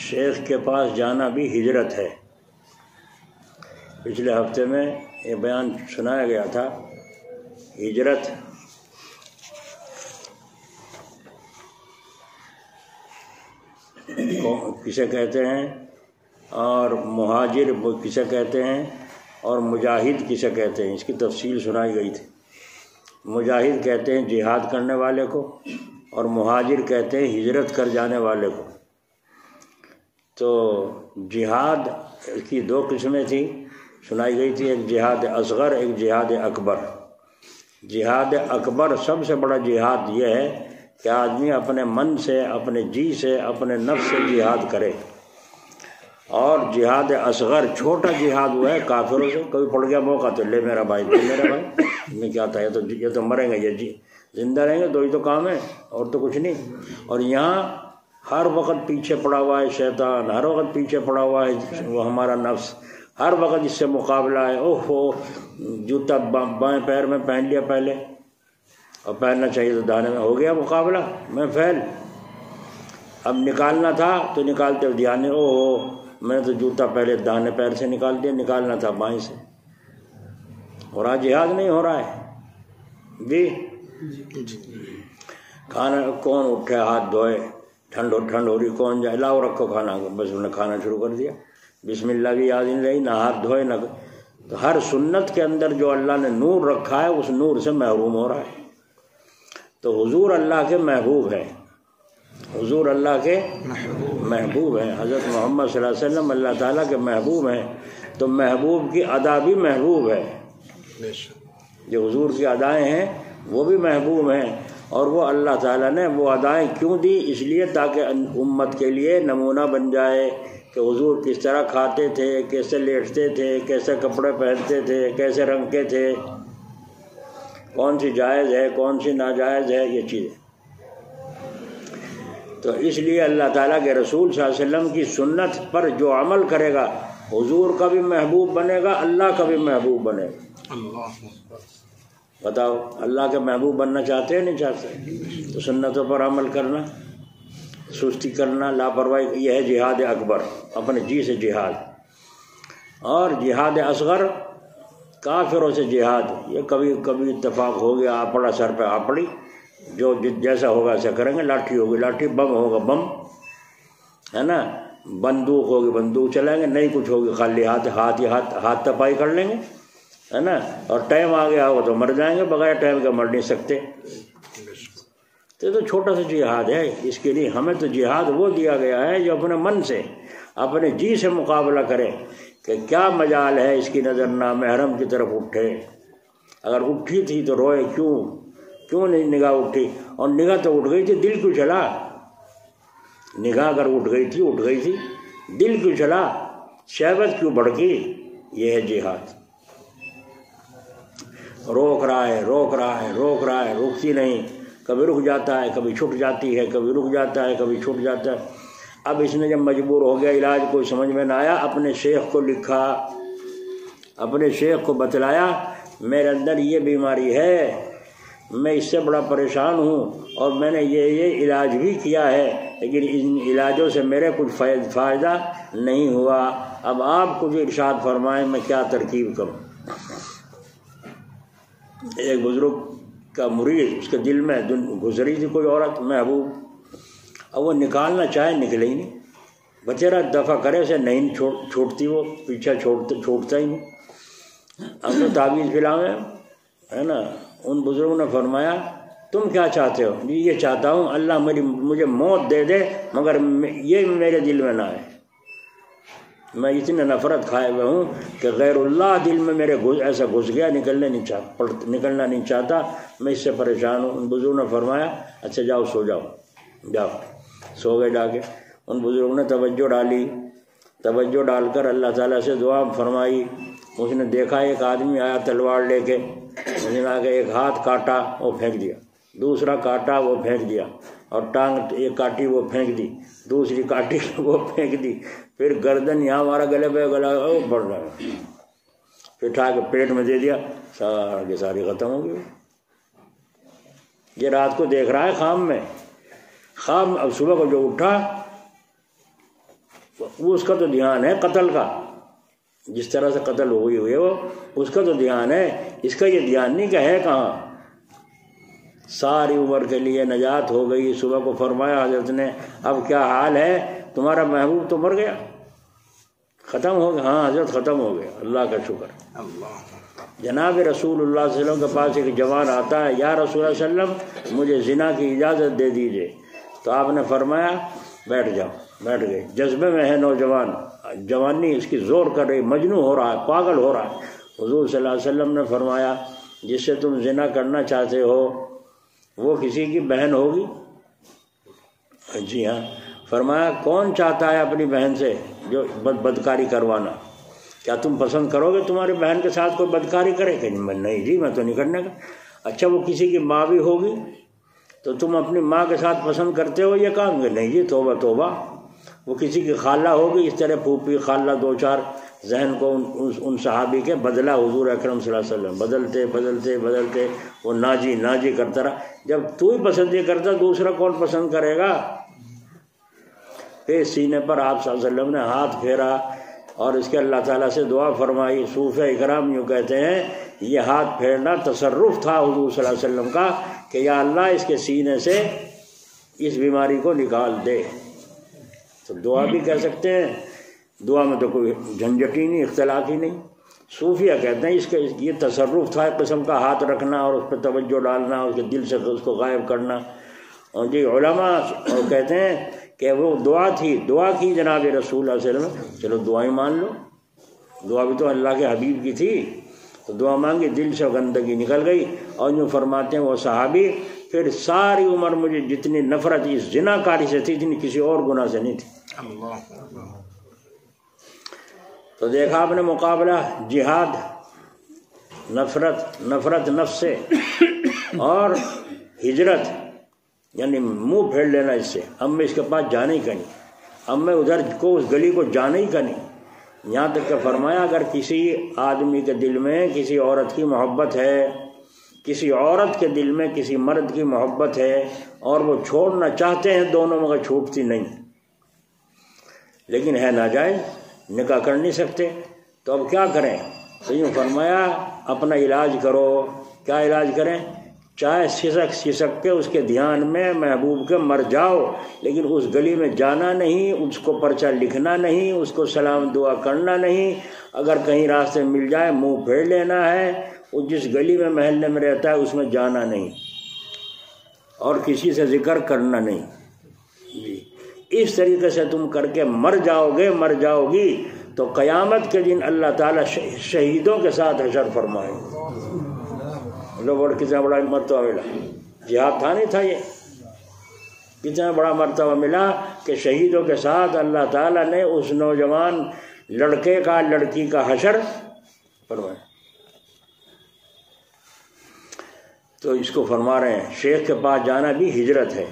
شیخ کے پاس جانا بھی ہجرت ہے۔ پچھلے ہفتے میں یہ بیان سنایا گیا تھا، ہجرت کسے کہتے ہیں اور مہاجر کسے کہتے ہیں اور مجاہد کسے کہتے ہیں، اس کی تفصیل سنائی گئی تھی۔ مجاہد کہتے ہیں جہاد کرنے والے کو، اور مہاجر کہتے ہیں ہجرت کر جانے والے کو۔ تو جہاد کی دو قسمیں تھیں، سنائی گئی تھی، ایک جہاد اصغر، ایک جہاد اکبر۔ جہاد اکبر سب سے بڑا جہاد یہ ہے کہ آدمی اپنے من سے، اپنے جی سے، اپنے نفس سے جہاد کرے۔ اور جہاد اصغر چھوٹا جہاد ہوا ہے کافروں سے، کوئی پڑ گیا موقع تو لے میرا بھائی، لے میرا بھائی، میں کیا تھا، یہ تو مریں گے، یہ زندہ رہیں گے، دو ہی تو کام ہے اور تو کچھ نہیں۔ اور یہاں ہر وقت پیچھے پڑا ہوا ہے شیطان، ہر وقت پیچھے پڑا ہوا ہے وہ ہمارا نفس، ہر وقت اس سے مقابلہ ہے۔ اوہ ہو، جوتا بائیں پیر میں پہن لیا پہلے، اور پہننا چاہیے تو دانے میں، ہو گیا مقابلہ، میں فیل۔ اب نکالنا تھا تو نکالتے دھیان نہیں، اوہ ہو میں نے تو جوتا پہلے دانے پیر سے نکال دیا، نکالنا تھا بائیں سے، اور آج جہاد نہیں ہو رہا ہے جی۔ کھانا کون اٹھے ہاتھ دھوئے، ٹھنڈ ہو رہی، کون جائے، لاؤ رکھو کھانا، بس انہوں نے کھانا شروع کر دیا، بسم اللہ بھی یاد نہیں رہی، نہ ہاتھ دھوئے نہ۔ تو ہر سنت کے اندر جو اللہ نے نور رکھا ہے اس نور سے محروم ہو رہا ہے۔ تو حضور اللہ کے محبوب ہیں، حضور اللہ کے محبوب ہیں، حضرت محمد صلی اللہ علیہ وسلم اللہ تعالیٰ کے محبوب ہیں، تو محبوب کی ادا بھی محبوب ہے۔ جو حضور کی ادائیں ہیں وہ بھی محبوب ہیں، اور وہ اللہ تعالیٰ نے وہ ادائیں کیوں دی؟ اس لیے تاکہ امت کے لیے نمونہ بن جائے کہ حضور کس طرح کھاتے تھے، کیسے لیٹتے تھے، کیسے کپڑے پہنتے تھے، کیسے رنگ کے تھے، کون سی جائز ہے کون سی ناجائز ہے، یہ چیزیں۔ تو اس لیے اللہ تعالیٰ کے رسول صلی اللہ علیہ وسلم کی سنت پر جو عمل کرے گا حضور کا بھی محبوب بنے گا، اللہ کا بھی محبوب بنے گا۔ بتاؤ، اللہ کے محبوب بننا چاہتے ہیں نہیں چاہتے؟ تو سنتوں پر عمل کرنا، سستی کرنا، لاپرواہی، یہ ہے جہاد اکبر، اپنے جی سے جہاد۔ اور جہاد اصغر کافروں سے جہاد، یہ کبھی کبھی اتفاق ہو گیا، آپڑا سر پہ آپڑی، جو جیسا ہوگا ایسا کریں گے، لاٹھی ہوگی لاٹھی، بم ہوگا بم، ہے نا، بندوق ہوگی بندوق چلائیں گے، نہیں کچھ ہوگی خالی ہاتھ تپائی کر لیں گے، ہے نا، اور ٹائم آ گیا ہو تو مر جائیں گے، بغیر ٹائم کے مر نہیں سکتے۔ تو چھوٹا سا جہاد ہے، اس کے لیے ہمیں تو جہاد وہ دیا گیا ہے جو اپنے من سے، اپنے جی سے مقابلہ کرے کہ کیا مجال ہے اس کی نظر نہ محرم کی طرف اٹھے، اگر اٹھی تھی تو روئے کیوں نہیں نگاہ اٹھی، اور نگاہ تو اٹھ گئی تھی، دل کیوں چلا؟ نگاہ اگر اٹھ گئی تھی، دل کیوں چلا، شہوت کیوں بڑھکی؟ یہ ہے جہاد۔ روک رہا ہے روکتی نہیں، کبھی رک جاتا ہے، کبھی چھٹ جاتی ہے، کبھی رک جاتا ہے، کبھی چھٹ جاتا ہے۔ اب اس نے جب مجبور ہو گیا، علاج کوئی سمجھ میں نہ آیا، اپنے شیخ کو لکھا، اپنے شیخ کو بتلایا، میرے اندر یہ بیماری ہے، میں اس سے بڑا پریشان ہوں، اور میں نے یہ علاج بھی کیا ہے، لیکن ان علاجوں سے میرے کچھ فائدہ نہیں ہوا، اب آپ کچھ ارشاد فرمائیں، میں کیا ترکیب کروں۔ ایک بزرگ کا مرید، اس کے دل میں گزری تھی کوئی عورت محبوب، اب وہ نکالنا چاہے نکلے ہی نہیں، بچیرا دفع کرے سے نہیں چھوٹتی، وہ پیچھا چھوٹتا ہی نہیں۔ اب تو تعویذ پلاویں، ہے نا، ان بزرگوں نے فرمایا تم کیا چاہتے ہو؟ یہ چاہتا ہوں اللہ مجھے موت دے دے، مگر یہ میرے دل میں نہ آئے، میں اتنی نفرت کھائے ہوئے ہوں کہ غیر اللہ دل میں میرے ایسا گھس گیا، نکلنا نہیں چاہتا، میں اس سے پریشان ہوں۔ ان بزرگوں نے فرمایا اچھا جاؤ سو جاؤ، سو گئے جا کے۔ ان بزرگوں نے توجہ ڈال کر اللہ تعالیٰ سے دعا فرمائی۔ اس نے دیکھا ایک آدمی آیا تلوار لے کے، اس نے آ کے ایک ہاتھ کاٹا، وہ پھینک دیا، دوسرا کاٹا، وہ پھینک دیا، اور ٹانگ ایک کاٹی، وہ پھینک دی، دوسری کاٹی، وہ پھینک دی، پھر گردن یہاں ہمارا گلے پہ گلا بڑھ رہا ہے، پھر اٹھا کے پیٹ میں دے دیا، ساری ختم ہو گئی۔ یہ رات کو دیکھ رہا ہے خواب میں، اب صبح کو جو اٹھا وہ اس کا تو دھیان ہے قتل کا، جس طرح سے قتل ہوئی ہے وہ اس کا تو دھیان ہے، اس کا یہ دھیان نہیں کہ ہے کہاں۔ ساری عمر کے لیے نجات ہو گئی۔ صبح کو فرمایا حضرت نے اب کیا حال ہے، تمہارا محبوب تو مر گیا، ختم ہو گیا؟ ہاں حضرت ختم ہو گیا، اللہ کا شکر۔ جناب رسول اللہ صلی اللہ علیہ وسلم کے پاس ایک جوان آتا ہے، یا رسول اللہ صلی اللہ علیہ وسلم مجھے زنا کی اجازت دے دیجئے، تو آپ نے فرمایا بیٹھ جاؤ، بیٹھ گئے۔ جذبے میں ہے نوجوان، جوانی اس کی زور کر رہی، مجنون ہو رہا ہے، پاگل ہو رہا ہے۔ حضور صلی اللہ علیہ وسلم نے فرمایا جس سے تم زنا کرنا چاہتے ہو وہ کسی کی بہن ہوگی؟ جی ہاں۔ فرمایا کون چاہتا ہے اپنی بہن سے جو بدکاری کروانا؟ کیا تم پسند کرو گے تمہاری بہن کے ساتھ کوئی بدکاری کرے؟ کہ نہیں جی میں تو نہیں کرنے کا۔ اچھا وہ کسی کی ماں بھی ہوگی تو تم اپنی ماں کے ساتھ پسند کرتے ہو یہ کام؟ کہ نہیں جی توبہ توبہ۔ وہ کسی کی خالہ ہوگی، اس طرح پھوپھی خالہ دو چار ذہن کو ان صحابی کے بدلا حضور اکرم صلی اللہ علیہ وسلم، بدلتے بدلتے بدلتے وہ ناجی ناجی کرتا رہا۔ جب تو ہی پسند نہیں کرتا دوسرا کون پسند کرے گا؟ پھر سینے پر آپ صلی اللہ علیہ وسلم نے ہاتھ پھیرا اور اس کے اللہ تعالیٰ سے دعا فرمائی۔ صوفیہ اکرام یوں کہتے ہیں یہ ہاتھ پھیرنا تصرف تھا حضور صلی اللہ علیہ وسلم کا کہ یا اللہ اس کے سینے سے اس بیماری کو نکال دے۔ تو دعا بھی کہہ سکتے ہیں، دعا میں تو کوئی جھنجٹ ہی نہیں، اختلاف ہی نہیں۔ صوفیہ کہتے ہیں اس کے یہ تصرف تھا، ایک قسم کا ہاتھ رکھنا اور اس پہ توجہ ڈالنا، اس کے دل سے اس کو غائب کرنا۔ اور جی علماء کہتے ہیں کہ وہ دعا تھی، دعا کی جناب رسول اللہ صلی اللہ علیہ وسلم، چلو دعائیں مان لو، دعا بھی تو اللہ کے حبیب کی تھی، تو دعا مانگی، دل سے گندگی نکل گئی۔ اور یوں فرماتے ہیں وہ صحابی پھر ساری عمر مجھے جتنی نفرت اس زنا کاری سے تھی اتنی کسی اور گناہ سے نہیں تھی۔ تو دیکھا آپ نے مقابلہ جہاد، نفرت نفس سے، اور ہجرت یعنی منہ پھیر لینا اس سے، اب میں اس کے پاس جانے ہی کا نہیں، اب میں ادھر کو اس گلی کو جانے ہی کا نہیں۔ یہاں تک کہ فرمایا اگر کسی آدمی کے دل میں کسی عورت کی محبت ہے، کسی عورت کے دل میں کسی مرد کی محبت ہے اور وہ چھوڑنا چاہتے ہیں دونوں مگر چھوٹتی نہیں، لیکن ہے ناجائز، نکاح کر نہیں سکتے، تو اب کیا کریں؟ تو یوں فرمایا اپنا علاج کرو۔ کیا علاج کریں؟ چاہے سسک کے اس کے دھیان میں محبوب کے مر جاؤ، لیکن اس گلی میں جانا نہیں، اس کو پرچہ لکھنا نہیں، اس کو سلام دعا کرنا نہیں۔ اگر کہیں راستے مل جائے منہ پھیر لینا ہے، وہ جس گلی میں محلے میں رہتا ہے اس میں جانا نہیں اور کسی سے ذکر کرنا نہیں۔ جی اس طریقے سے تم کر کے مر جاؤ گے، مر جاؤ گی، تو قیامت کے دن اللہ تعالیٰ شہیدوں کے ساتھ حشر فرمائے۔ کتنا بڑا مرتبہ ملا، جہاد تھا نہیں تھا، یہ کتنا بڑا مرتبہ ملا کہ شہیدوں کے ساتھ اللہ تعالیٰ نے اس نوجوان لڑکے کا لڑکی کا حشر فرمایا۔ تو اس کو فرما رہے ہیں شیخ کے پاس جانا بھی ہجرت ہے۔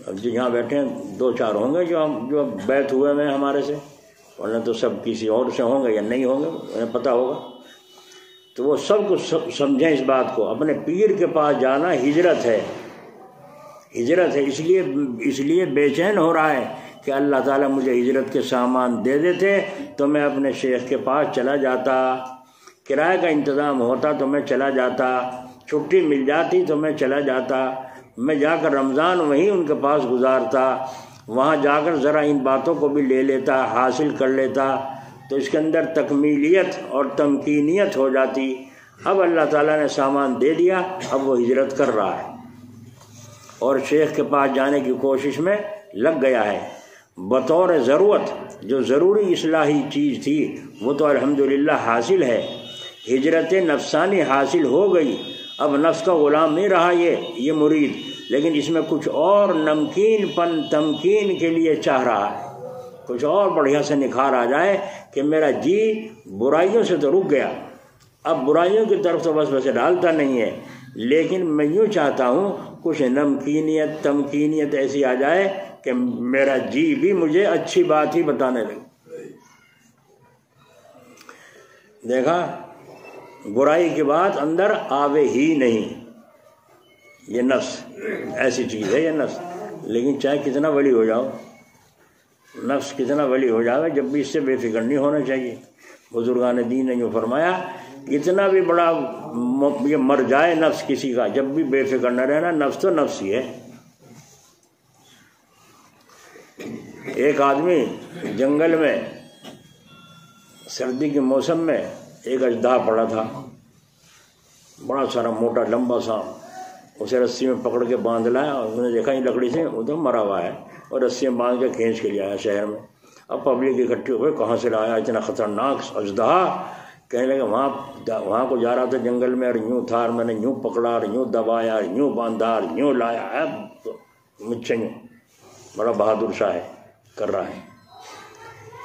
اب جو یہاں بیٹھے ہیں دو چار ہوں گے جو بیعت ہوئے میں ہمارے سے، ورنہ تو سب کسی اور سے ہوں گے یا نہیں ہوں گے، انہیں پتہ ہوگا۔ تو وہ سب کچھ سمجھیں اس بات کو، اپنے پیر کے پاس جانا ہجرت ہے، ہجرت ہے۔ اس لیے بے چین ہو رہا ہے کہ اللہ تعالیٰ مجھے ہجرت کے سامان دے دیتے تو میں اپنے شیخ کے پاس چلا جاتا، کرایہ کا انتظام ہوتا تو میں چلا جاتا، چھٹی مل جاتی تو میں چلا جاتا، میں جا کر رمضان وہیں ان کے پاس گزارتا، وہاں جا کر ذرا ان باتوں کو بھی لے لیتا، حاصل کر لیتا، تو اس کے اندر تکمیلیت اور تمکینیت ہو جاتی۔ اب اللہ تعالیٰ نے سامان دے دیا، اب وہ ہجرت کر رہا ہے اور شیخ کے پاس جانے کی کوشش میں لگ گیا ہے۔ بطور ضرورت جو ضروری اصلاحی چیز تھی وہ تو الحمدللہ حاصل ہے، ہجرت نفسانی حاصل ہو گئی، اب نفس کا غلام نہیں رہا یہ مرید، لیکن اس میں کچھ اور نمکین پن تمکین کے لیے چاہ رہا ہے، کچھ اور بڑھیا سے نکھار آ جائے کہ میرا جی برائیوں سے تو رک گیا، اب برائیوں کی طرف تو بس ڈالتا نہیں ہے، لیکن میں یوں چاہتا ہوں کچھ نمکینیت تمکینیت ایسی آ جائے کہ میرا جی بھی مجھے اچھی بات ہی بتانے لگے۔ دیکھا برائی کی بات اندر آوے ہی نہیں، یہ نفس ایسی چیز ہے، یہ نفس، لیکن چاہے کتنا بڑی ہو جاؤ، نفس کتنا ولی ہو جاوے جب بھی اس سے بے فکر نہیں ہونا چاہیے۔ بزرگان دین نے یوں فرمایا اتنا بھی بڑا یہ مر جائے نفس کسی کا، جب بھی بے فکر نہ رہنا، نفس تو نفس ہی ہے۔ ایک آدمی جنگل میں سردی کے موسم میں ایک اژدہا پڑا تھا، بڑا سارا موٹا لمبا سا، اسے رسی میں پکڑ کے باندھ لایا اور انہوں نے دیکھا یہ لکڑی سے وہ تو مرا ہوا ہے، اور رسی میں باندھ کے کھینچ کے لے آیا شہر میں۔ اب پبلک اکٹھی ہوئے کہاں سے لایا اتنا خطرناک اژدہا؟ کہنے لگے وہاں کو جا رہا تھا جنگل میں، اور یوں تھا، اور میں نے یوں پکڑا اور یوں دبایا اور یوں باندھا اور یوں لایا ہے، مجھ سے یوں بڑا بہادر شاہ ہے کر رہا ہے۔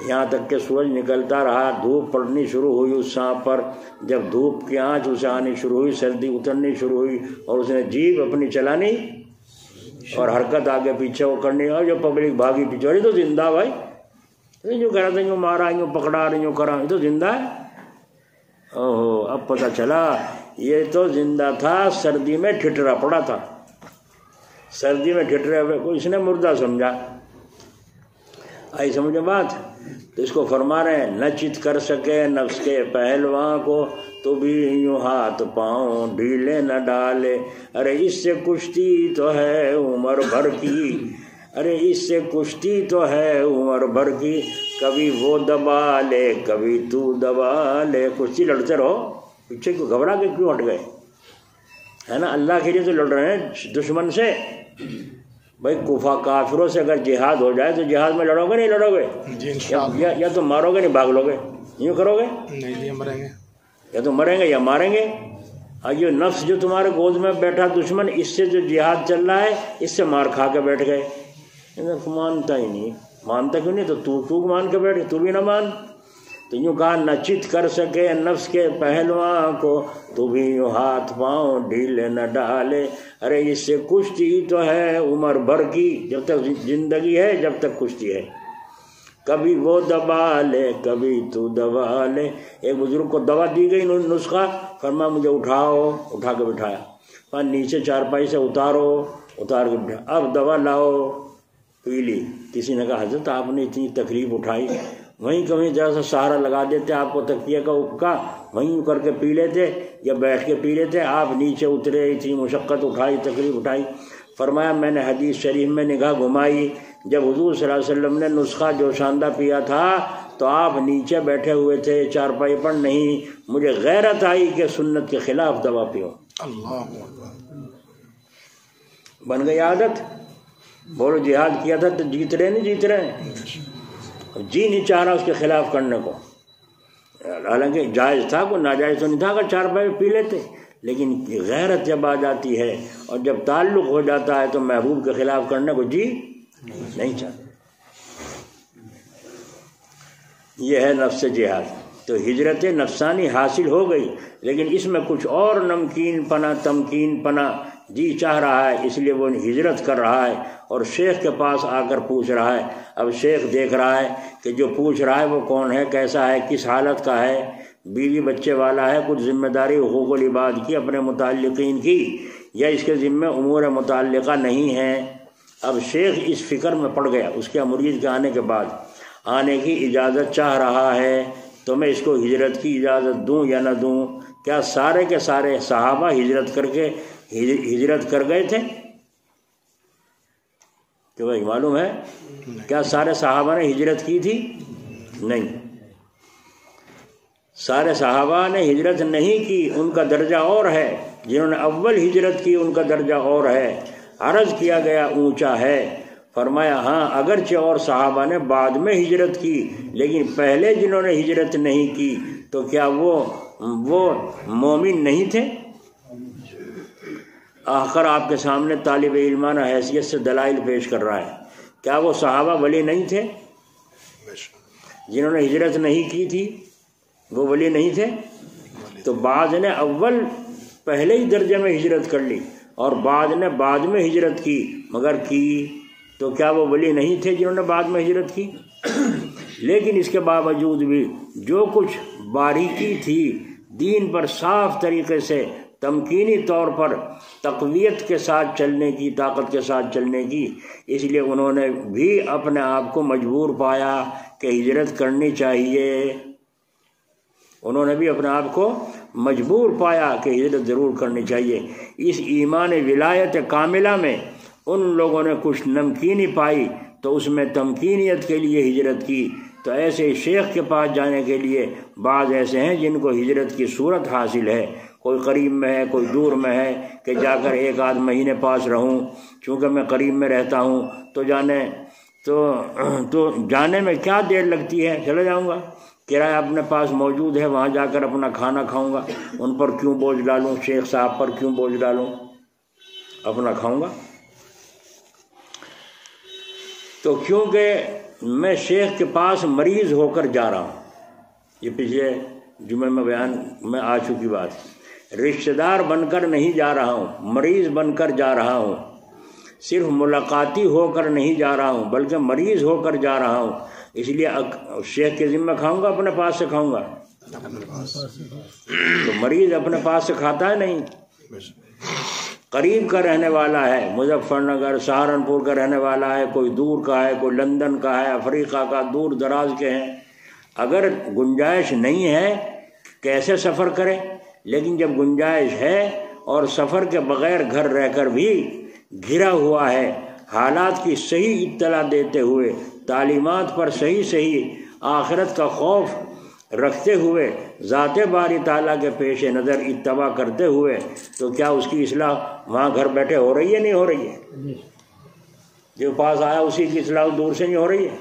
یہاں تک کہ سورج نکلتا رہا، دھوپ پڑنی شروع ہوئی اس سانپ پر، جب دھوپ کی آنچ اسے آنی شروع ہوئی، سردی اترنی شروع ہوئی، اور اس نے جیب اپنی چلانی اور حرکت آگے پیچھے وہ کرنی، اور جو پبلک بھاگی پیچھے، اور یہ تو زندہ بھائی، جو کہہ رہا تھا یوں مارا یوں پکڑا یوں کرا، یہ تو زندہ ہے۔ اوہو، اب پتہ چلا یہ تو زندہ تھا، سردی میں ٹھٹرا پڑا تھا، سردی میں ٹھٹرے ہوئے کو اس نے مردہ سمجھا۔ آئی سمجھے بات؟ تو اس کو فرما رہے ہیں نہ چت کر سکے نفس کے پہلواں کو، تو بھی یوں ہاتھ پاؤں ڈھیلے نہ ڈالے، ارے اس سے کشتی تو ہے عمر بھر کی، ارے اس سے کشتی تو ہے عمر بھر کی، کبھی وہ دبا لے کبھی تو دبا لے۔ کشتی لڑتے رہو، پیچھے کو گھبرا کے کیوں ہٹ گئے؟ ہے نا، اللہ کے لیے تو لڑ رہے ہیں دشمن سے۔ بھائی کافروں سے اگر جہاد ہو جائے تو جہاد میں لڑو گے نہیں لڑو گے؟ یا تو مارو گے نہیں بھاگ لو گے؟ یوں کرو گے؟ نہیں، مریں گے، یا تو مریں گے یا ماریں گے۔ اور یہ نفس جو تمہارے گود میں بیٹھا دشمن، اس سے جو جہاد چل رہا ہے، اس سے مار کھا کے بیٹھ گئے۔ مانتا ہی نہیں، مانتا کیوں نہیں؟ تو مان کے بیٹھ، تو بھی نہ مان۔ تو یوں کہا نہ چت کر سکے نفس کے پہلواں کو، تو بھی یوں ہاتھ پاؤں ڈھیلے نہ ڈالے، ارے اس سے کشتی تو ہے عمر بھر کی، جب تک زندگی ہے جب تک کشتی ہے، کبھی وہ دبا لے کبھی تو دبا لے۔ ایک بزرگ کو دوا دی گئی نسخہ، فرمایا مجھے اٹھاؤ، اٹھا کے بٹھایا، نیچے چارپائی سے اتارو، اتار کے بٹھایا، اب دوا لاؤ، پی لی۔ کسی نے کہا حضرت آپ نے اتنی تکلیف اٹھائی، وہیں کہیں ذرا سا سہارا لگا دیتے آپ کو تکیے کا، وہیں کر کے پی لیتے یا بیٹھ کے پی لیتے، آپ نیچے اترے، اتنی مشقت اٹھائی، تکلیف اٹھائی۔ فرمایا میں نے حدیث شریف میں نگاہ گھمائی، جب حضور صلی اللہ علیہ وسلم نے نسخہ جوشاندہ پیا تھا تو آپ نیچے بیٹھے ہوئے تھے چارپائی پر نہیں، مجھے غیرت آئی کہ سنت کے خلاف دوا پیو۔ بن گئی عادت۔ بولو جہاد کیا تھا تو جیت رہے نہیں جیت رہے ہیں، جی نہیں چاہ رہا اس کے خلاف کرنے کو، حالانکہ جائز تھا، کوئی ناجائز تو نہیں تھا اگر چارپائی پی لیتے، لیکن غیرت جب آ جاتی ہے اور جب تعلق ہو جاتا ہے تو محبوب کے خلاف کرنے کو جی نہیں چاہتے۔ یہ ہے نفس جہاد۔ تو ہجرت نفسانی حاصل ہو گئی، لیکن اس میں کچھ اور نمکین پنا تمکین پنا جی چاہ رہا ہے، اس لیے وہ ہجرت کر رہا ہے اور شیخ کے پاس آ کر پوچھ رہا ہے۔ اب شیخ دیکھ رہا ہے کہ جو پوچھ رہا ہے وہ کون ہے، کیسا ہے، کس حالت کا ہے، بیوی بچے والا ہے، کچھ ذمہ داری حقوق العباد کی اپنے متعلقین کی، یا اس کے ذمہ امور متعلقہ نہیں ہیں۔ اب شیخ اس فکر میں پڑ گیا، اس کے مرید کے آنے کے بعد آنے کی اجازت چاہ رہا ہے، تو میں اس کو ہجرت کی اجازت دوں یا نہ دوں؟ کیا سارے کے سارے صحابہ ہجرت کر گئے تھے؟ کہ بھائی معلوم ہے کیا سارے صحابہ نے ہجرت کی تھی؟ نہیں، سارے صحابہ نے ہجرت نہیں کی، ان کا درجہ اور ہے۔ جنہوں نے اول ہجرت کی ان کا درجہ اور ہے، عرض کیا گیا اونچا ہے۔ فرمایا ہاں اگرچہ اور صحابہ نے بعد میں ہجرت کی، لیکن پہلے جنہوں نے ہجرت نہیں کی تو کیا وہ مومن نہیں تھے؟ آخر آپ کے سامنے طالب علمانہ حیثیت سے دلائل پیش کر رہا ہے، کیا وہ صحابہ ولی نہیں تھے؟ جنہوں نے ہجرت نہیں کی تھی وہ ولی نہیں تھے؟ تو بعض نے اول پہلے ہی درجے میں ہجرت کر لی اور بعض نے بعد میں ہجرت کی، مگر کی تو کیا وہ ولی نہیں تھے جنہوں نے بعد میں ہجرت کی؟ لیکن اس کے باوجود بھی جو کچھ باریکی تھی دین پر صاف طریقے سے تمکینی طور پر تقویت کے ساتھ چلنے کی، طاقت کے ساتھ چلنے کی، اس لیے انہوں نے بھی اپنے آپ کو مجبور پایا کہ ہجرت کرنی چاہیے۔ انہوں نے بھی اپنے آپ کو مجبور پایا کہ ہجرت ضرور کرنی چاہیے۔ اس ایمان ولایت کاملہ میں ان لوگوں نے کچھ نمکینی پائی تو اس میں تمکینیت کے لیے ہجرت کی۔ تو ایسے شیخ کے پاس جانے کے لیے بعض ایسے ہیں جن کو ہجرت کی صورت حاصل ہے، کوئی قریب میں ہے، کوئی دور میں ہے کہ جا کر ایک آدھ مہینے پاس رہوں، چونکہ میں قریب میں رہتا ہوں تو جانے میں کیا دیر لگتی ہے، چلا جاؤں گا، کرایہ اپنے پاس موجود ہے، وہاں جا کر اپنا کھانا کھاؤں گا، ان پر کیوں بوجھ ڈالوں، شیخ صاحب پر کیوں بوجھ ڈالوں، اپنا کھاؤں گا۔ تو کیونکہ میں شیخ کے پاس مریض ہو کر جا رہا ہوں، یہ پچھلے جمعے میں بیان میں آ چکی بات ہے، رشتہ دار بن کر نہیں جا رہا ہوں، مریض بن کر جا رہا ہوں، صرف ملاقاتی ہو کر نہیں جا رہا ہوں بلکہ مریض ہو کر جا رہا ہوں، اس لیے شیخ کے ذمہ کھاؤں گا، اپنے پاس سے کھاؤں گا؟ تو مریض اپنے پاس سے کھاتا ہے نہیں، قریب کا رہنے والا ہے، مظفر نگر سہارنپور کا رہنے والا ہے، کوئی دور کا ہے، کوئی لندن کا ہے، افریقہ کا، دور دراز کے ہیں، اگر گنجائش نہیں ہے کیسے سفر کرے؟ لیکن جب گنجائش ہے اور سفر کے بغیر گھر رہ کر بھی گھرا ہوا ہے، حالات کی صحیح اطلاع دیتے ہوئے، تعلیمات پر صحیح آخرت کا خوف رکھتے ہوئے، ذات باری تعالیٰ کے پیش نظر اتباع کرتے ہوئے، تو کیا اس کی اصلاح وہاں گھر بیٹھے ہو رہی ہے؟ نہیں ہو رہی ہے؟ جو پاس آیا اسی کی اصلاح دور سے نہیں ہو رہی ہے؟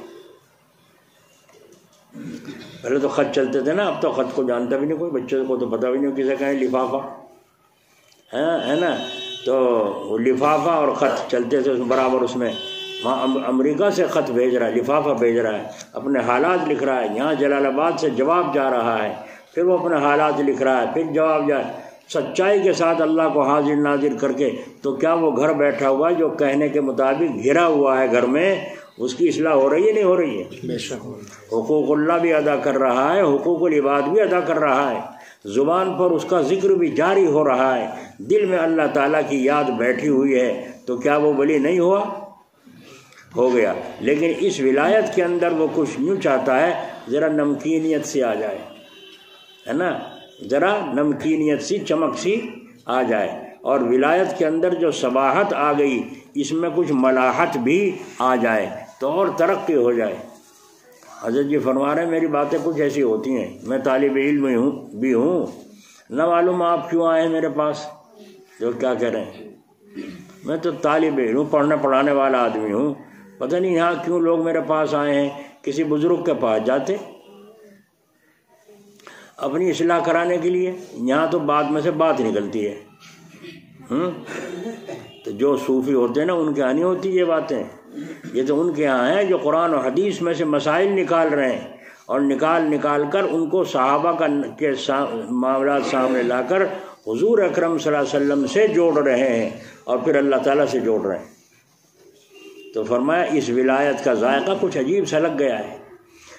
پہلے تو خط چلتے تھے نا، اب تو خط کو جانتا بھی نہیں کوئی، بچوں کو تو پتہ بھی نہیں کسے کہیں لفافہ ہے نا، تو لفافہ اور خط چلتے تھے برابر، اس میں وہاں امریکہ سے خط بھیج رہا ہے، لفافہ بھیج رہا ہے، اپنے حالات لکھ رہا ہے، یہاں جلال آباد سے جواب جا رہا ہے، پھر وہ اپنے حالات لکھ رہا ہے، پھر جواب جا سچائی کے ساتھ اللہ کو حاضر ناظر کر کے، تو کیا وہ گھر بیٹھا ہوا جو کہنے کے مطابق گھرا ہوا ہے گھر میں، اس کی اصلاح ہو رہی ہے نہیں ہو رہی ہے؟ بے شک حقوق اللہ بھی ادا کر رہا ہے، حقوق العباد بھی ادا کر رہا ہے، زبان پر اس کا ذکر بھی جاری ہو رہا ہے، دل میں اللہ تعالیٰ کی یاد بیٹھی ہوئی ہے، تو کیا وہ ولی نہیں ہوا؟ ہو گیا۔ لیکن اس ولایت کے اندر وہ کچھ یوں چاہتا ہے ذرا نمکینیت سی آ جائے، ہے نا، ذرا نمکینیت سی، چمک سی آ جائے، اور ولایت کے اندر جو صباحت آ گئی اس میں کچھ ملاحت بھی آ جائے تو اور ترقی ہو جائے۔ حضرت جی فرما رہے ہیں میری باتیں کچھ ایسی ہوتی ہیں، میں طالب علم بھی ہوں، نہ معلوم آپ کیوں آئے ہیں میرے پاس، جو کیا کہہ رہے ہیں، میں تو طالب علم ہوں، پڑھنے پڑھانے والا آدمی ہوں، پتہ نہیں یہاں کیوں لوگ میرے پاس آئے ہیں، کسی بزرگ کے پاس جاتے اپنی اصلاح کرانے کے لیے، یہاں تو بعد میں سے بات نکلتی ہے، تو جو صوفی ہوتے ہیں نا ان کے یہاں نہیں ہوتی یہ باتیں، یہ تو ان کے یہاں ہیں جو قرآن و حدیث میں سے مسائل نکال رہے ہیں، اور نکال کر ان کو صحابہ کے معاملات سامنے لا کر حضور اکرم صلی اللہ علیہ وسلم سے جوڑ رہے ہیں اور پھر اللہ تعالیٰ سے جوڑ رہے ہیں۔ تو فرمایا اس ولایت کا ذائقہ کچھ عجیب سا لگ گیا ہے،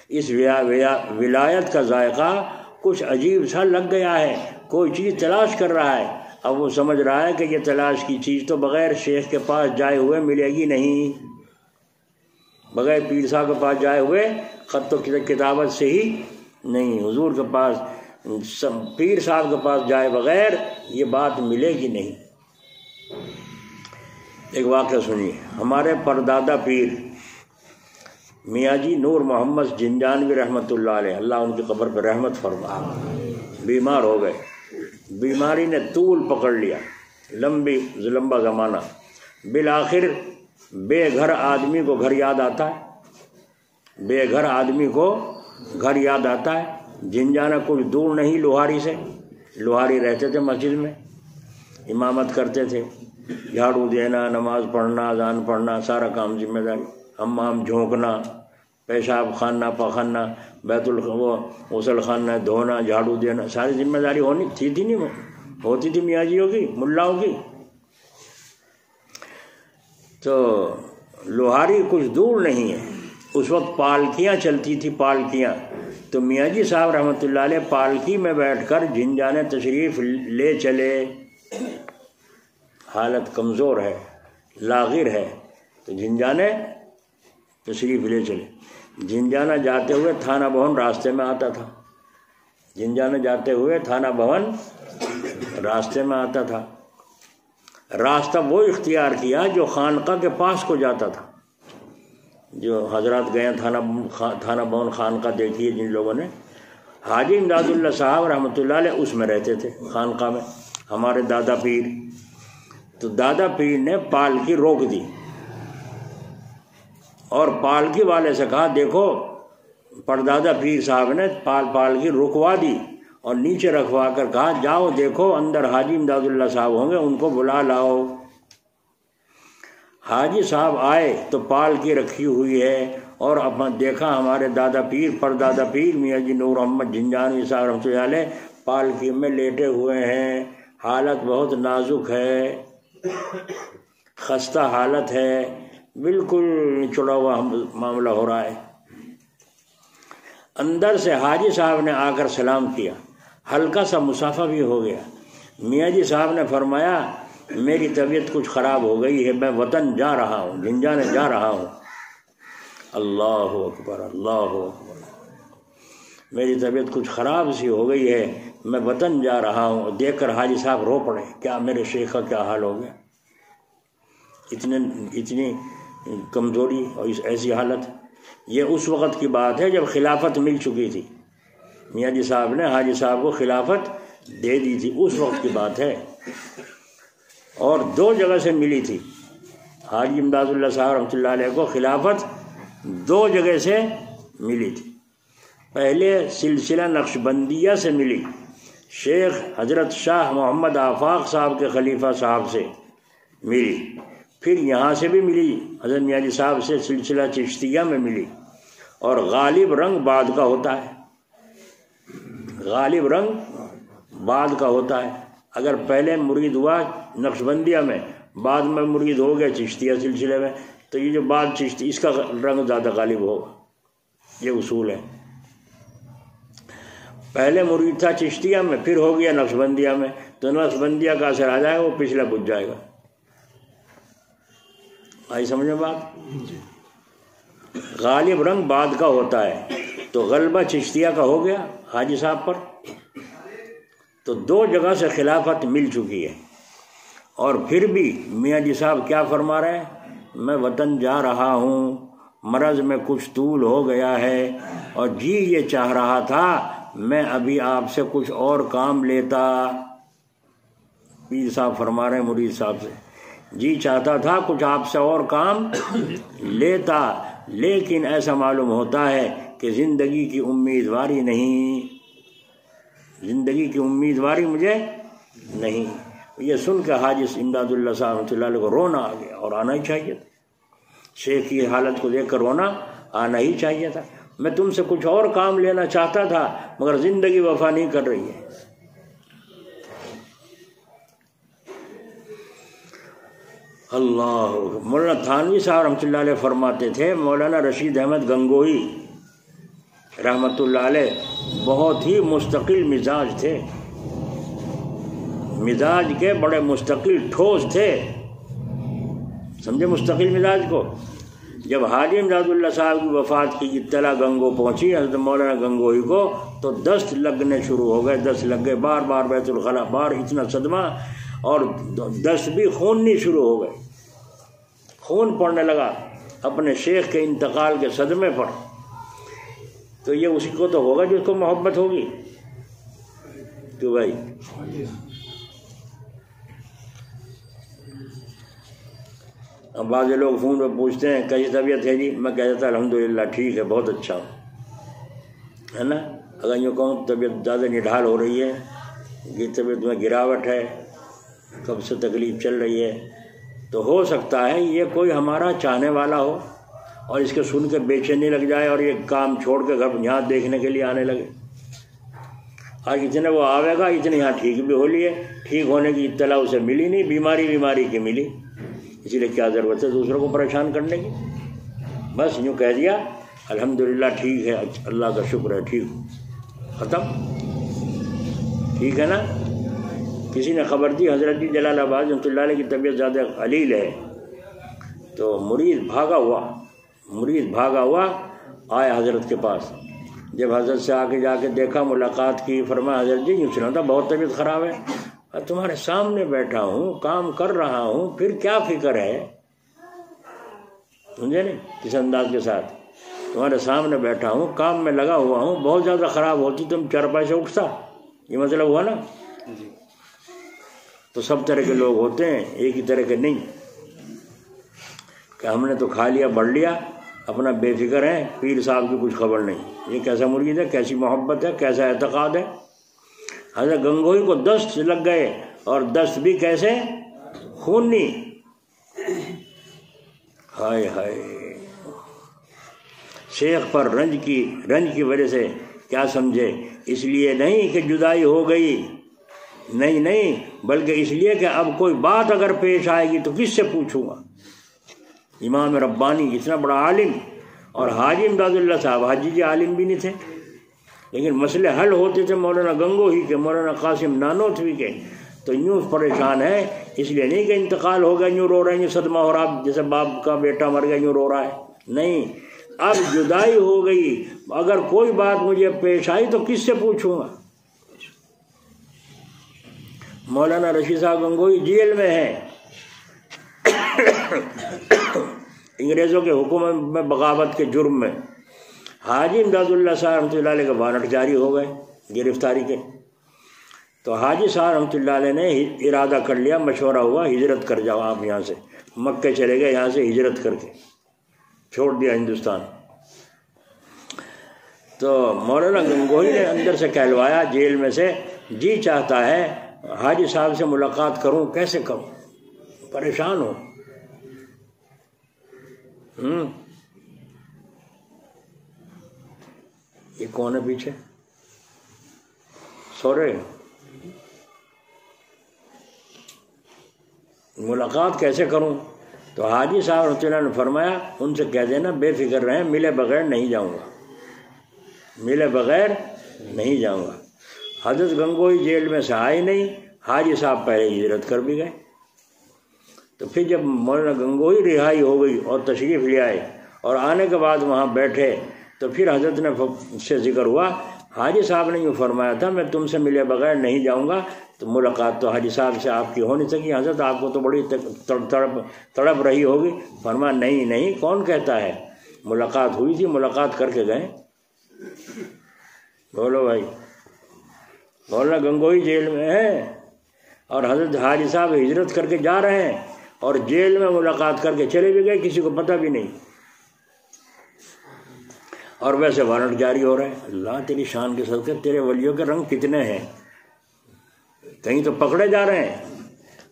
اس ولایت کا ذائقہ کچھ عجیب سا لگ گیا ہے، کوئی چیز تلاش کر رہا ہے، اب وہ سمجھ رہا ہے کہ یہ تلاش کی چیز تو بغیر شیخ کے پاس جائے ہوئے ملے گی نہیں، بغیر پیر صاحب کے پاس جائے ہوئے، خط و کتابت سے ہی نہیں، حضور کے پاس، پیر صاحب کے پاس جائے بغیر یہ بات ملے گی نہیں۔ ایک واقعہ سنیے، ہمارے پردادا پیر میاں جی نور محمد جنجانوی رحمۃ اللہ علیہ، اللہ ان کی قبر پہ رحمت فرما، بیمار ہو گئے، بیماری نے طول پکڑ لیا، لمبا زمانہ، بالآخر بے گھر آدمی کو گھر یاد آتا ہے، بے گھر آدمی کو گھر یاد آتا ہے۔ جنجانہ کچھ دور نہیں لوہاری سے، لوہاری رہتے تھے مسجد میں، امامت کرتے تھے، جھاڑو دینا، نماز پڑھنا، اذان پڑھنا، سارا کام ذمہ داری، حمام جھونکنا، پیشاب خانہ پخانہ، غسل خانہ دھونا، جھاڑو دینا، ساری ذمہ داری ہونی تھی نہیں ہوتی تھی میاں جیوں کی، ملاؤں کی۔ تو لوہاری کچھ دور نہیں ہے، اس وقت پالکیاں چلتی تھی، پالکیاں، تو میاں جی صاحب رحمۃ اللہ علیہ پالکی میں بیٹھ کر جنجانے تشریف لے چلے، حالت کمزور ہے، لاغر ہے، تو جھنجانے تشریف لے چلے۔ جھنجانا جاتے ہوئے تھانہ بھون راستے میں آتا تھا، جھنجانا جاتے ہوئے تھانہ بھون راستے میں آتا تھا۔ راستہ وہ اختیار کیا جو خانقاہ کے پاس کو جاتا تھا۔ جو حضرات گئے تھانہ بھون خانقاہ دیکھیے جن لوگوں نے، حاجی امداد اللہ صاحب رحمۃ اللہ علیہ اس میں رہتے تھے خانقاہ میں، ہمارے دادا پیر۔ تو دادا پیر نے پالکی روک دی اور پالکی والے سے کہا دیکھو، پردادا پیر صاحب نے پالکی رکوا دی اور نیچے رکھوا کر کہا جاؤ دیکھو اندر حاجی امداد اللہ صاحب ہوں گے، ان کو بلا لاؤ۔ حاجی صاحب آئے تو پالکی رکھی ہوئی ہے اور اپنا دیکھا ہمارے دادا پیر پردادا پیر میاں جی نور محمد جھنجانوی صاحب رحمۃ اللہ علیہ پالکی میں لیٹے ہوئے ہیں، حالت بہت نازک ہے، خستہ حالت ہے، بالکل چڑا ہوا معاملہ ہو رہا ہے۔ اندر سے حاجی صاحب نے آ کر سلام کیا، ہلکا سا مسافہ بھی ہو گیا۔ میاں جی صاحب نے فرمایا میری طبیعت کچھ خراب ہو گئی ہے، میں وطن جا رہا ہوں، جھنجانے جا رہا ہوں۔ اللہ اکبر، اللہ اکبر، میری طبیعت کچھ خراب سی ہو گئی ہے، میں وطن جا رہا ہوں۔ دیکھ کر حاجی صاحب رو پڑے، کیا میرے شیخ کا کیا حال ہو گیا، اتنی کمزوری اور ایسی حالت۔ یہ اس وقت کی بات ہے جب خلافت مل چکی تھی، میاں جی صاحب نے حاجی صاحب کو خلافت دے دی تھی، اس وقت کی بات ہے۔ اور دو جگہ سے ملی تھی، حاجی امداد اللہ صاحب رحمۃ اللہ علیہ کو خلافت دو جگہ سے ملی تھی۔ پہلے سلسلہ نقشبندیہ سے ملی، شیخ حضرت شاہ محمد آفاق صاحب کے خلیفہ صاحب سے ملی، پھر یہاں سے بھی ملی حضرت میاں جی صاحب سے سلسلہ چشتیہ میں ملی۔ اور غالب رنگ بعد کا ہوتا ہے، غالب رنگ بعد کا ہوتا ہے۔ اگر پہلے مرید ہوا نقشبندیہ میں، بعد میں مرید ہو گیا چشتیہ سلسلے میں، تو یہ جو بعد چشتی اس کا رنگ زیادہ غالب ہوگا، یہ اصول ہے۔ پہلے مرید تھا چشتیہ میں، پھر ہو گیا نقشبندیہ میں، تو نقشبندیہ کا اثر آ جائے گا، وہ پچھلا بجھ جائے گا۔ آئی سمجھ میں بات؟ غالب رنگ بعد کا ہوتا ہے، تو غلبہ چشتیہ کا ہو گیا حاجی صاحب پر، تو دو جگہ سے خلافت مل چکی ہے۔ اور پھر بھی میاں جی صاحب کیا فرما رہے ہیں، میں وطن جا رہا ہوں، مرض میں کچھ طول ہو گیا ہے، اور جی یہ چاہ رہا تھا میں ابھی آپ سے کچھ اور کام لیتا۔ پیر صاحب فرما رہے ہیں مرید صاحب سے، جی چاہتا تھا کچھ آپ سے اور کام لیتا، لیکن ایسا معلوم ہوتا ہے کہ زندگی کی امیدواری نہیں، زندگی کی امیدواری مجھے نہیں۔ یہ سن کے حاجی امداد اللہ صاحب رحمۃ اللہ علیہ کو رونا آ گیا، اور آنا ہی چاہیے تھا، شیخ کی حالت کو دیکھ کر رونا آنا ہی چاہیے تھا۔ میں تم سے کچھ اور کام لینا چاہتا تھا، مگر زندگی وفا نہیں کر رہی ہے۔ اللہ، مولانا تھانوی صاحب رحمۃ اللہ علیہ فرماتے تھے، مولانا رشید احمد گنگوہی رحمۃ اللہ علیہ بہت ہی مستقل مزاج تھے، مزاج کے بڑے مستقل ٹھوس تھے، سمجھے مستقل مزاج کو۔ جب حاجی امداد اللہ صاحب کی وفات کی اطلاع گنگو پہنچی حضرت مولانا گنگوہی کو، تو دست لگنے شروع ہو گئے، دست لگ گئے، بار بار بیت الخلا، بار اتنا صدمہ، اور دست بھی خوننی شروع ہو گئے، خون پڑنے لگا اپنے شیخ کے انتقال کے صدمے پر۔ تو یہ اسی کو تو ہوگا جس کو محبت ہوگی، تو بھائی اب بعض لوگ فون پہ پوچھتے ہیں کیسی طبیعت ہے جی، میں کہہ دیتا الحمدللہ ٹھیک ہے، بہت اچھا ہوں، ہے نا۔ اگر یوں کہوں طبیعت زیادہ نڈھال ہو رہی ہے، یہ طبیعت میں گراوٹ ہے، کب سے تکلیف چل رہی ہے، تو ہو سکتا ہے یہ کوئی ہمارا چاہنے والا ہو اور اس کے سن کے بے چینی لگ جائے اور یہ کام چھوڑ کے گھر یہاں دیکھنے کے لیے آنے لگے۔ آج اتنے وہ آوے گا، اتنے یہاں ٹھیک بھی ہو لیے، ٹھیک ہونے کی اطلاع اسے ملی نہیں، بیماری کی ملی، اسی لیے کیا ضرورت ہے دوسروں کو پریشان کرنے کی۔ بس یوں کہہ دیا الحمدللہ ٹھیک ہے، اللہ کا شکر ہے، ٹھیک ختم، ٹھیک ہے نا۔ کسی نے خبر دی حضرت جی جلال آباد رحمۃ اللہ علیہ کی طبیعت زیادہ قلیل ہے، تو مرید بھاگا ہوا آیا حضرت کے پاس. جب حضرت سے آگے جا کے دیکھا، ملاقات کی، فرمایا حضرت جی یوں سنا تھا بہت طبیعت خراب ہے، اور تمہارے سامنے بیٹھا ہوں، کام کر رہا ہوں، پھر کیا فکر ہے؟ سمجھے نہیں کس انداز کے ساتھ؟ تمہارے سامنے بیٹھا ہوں، کام میں لگا ہوا ہوں، بہت زیادہ خراب ہوتی تم چارپائی سے اٹھتا. یہ مطلب ہوا نا. تو سب طرح کے لوگ ہوتے ہیں، ایک ہی طرح کے نہیں کہ ہم نے تو کھا لیا بڑھ لیا اپنا بے فکر ہے، پیر صاحب کی کچھ خبر نہیں. یہ کیسا مرید ہے، کیسی محبت ہے، کیسا اعتقاد ہے. حضرت گنگوئی کو دست لگ گئے، اور دست بھی کیسے؟ خونی. ہائے ہائے. شیخ پر رنج کی وجہ سے کیا سمجھے؟ اس لیے نہیں کہ جدائی ہو گئی، نہیں، بلکہ اس لیے کہ اب کوئی بات اگر پیش آئے گی تو کس سے پوچھوں گا. امام ربانی اتنا بڑا عالم، اور حاجی امداد اللہ صاحب، حاجی جی عالم بھی نہیں تھے، لیکن مسئلے حل ہوتے تھے مولانا گنگوہی کے، مولانا قاسم نانوتوی کے. تو یوں پریشان ہے، اس لیے نہیں کہ انتقال ہو گیا یوں رو رہے ہیں، یوں صدمہ ہو رہا جیسے باپ کا بیٹا مر گیا یوں رو رہا ہے. نہیں، اب جدائی ہو گئی، اگر کوئی بات مجھے پیش آئی تو کس سے پوچھوں گا. مولانا رشید صاحب گنگوہی جیل میں ہیں، انگریزوں کے حکومت میں بغاوت کے جرم میں. حاجی امداد اللہ صاحب رحمۃ اللہ علیہ کے وارنٹ جاری ہو گئے گرفتاری کے. تو حاجی صاحب رحمۃ اللہ علیہ نے ارادہ کر لیا، مشورہ ہوا ہجرت کر جاؤ آپ یہاں سے. مکے چلے گئے، یہاں سے ہجرت کر کے چھوڑ دیا ہندوستان. تو مولانا گنگوہی نے اندر سے کہلوایا جیل میں سے، جی چاہتا ہے حاجی صاحب سے ملاقات کروں، کیسے کروں، پریشان ہوں. یہ کون ہے پیچھے سو رہے؟ ملاقات کیسے کروں؟ تو حاجی صاحب رحمۃ اللہ نے فرمایا ان سے کہہ دینا بے فکر رہیں، ملے بغیر نہیں جاؤں گا. حضرت گنگوہی جیل میں سے آئے نہیں، حاجی صاحب پہلے ہجرت کر بھی گئے. تو پھر جب مولانا گنگوہی رہائی ہو گئی اور تشریف لے آئے اور آنے کے بعد وہاں بیٹھے، تو پھر حضرت نے سے ذکر ہوا، حاجی صاحب نے یوں فرمایا تھا میں تم سے ملے بغیر نہیں جاؤں گا. تو ملاقات تو حاجی صاحب سے آپ کی ہو نہیں سکی، حضرت آپ کو تو بڑی تڑپ رہی ہوگی. فرمایا نہیں، کون کہتا ہے، ملاقات ہوئی تھی، ملاقات کر کے گئے. بولو بھائی. مولانا گنگوہی جیل میں ہے اور حضرت حاجی صاحب ہجرت کر کے جا رہے ہیں، اور جیل میں ملاقات کر کے چلے بھی گئے، کسی کو پتہ بھی نہیں. اور ویسے وارنٹ جاری ہو رہے ہیں. اللہ تیری شان کے صدقے، تیرے ولیوں کے رنگ کتنے ہیں. کہیں تو پکڑے جا رہے ہیں،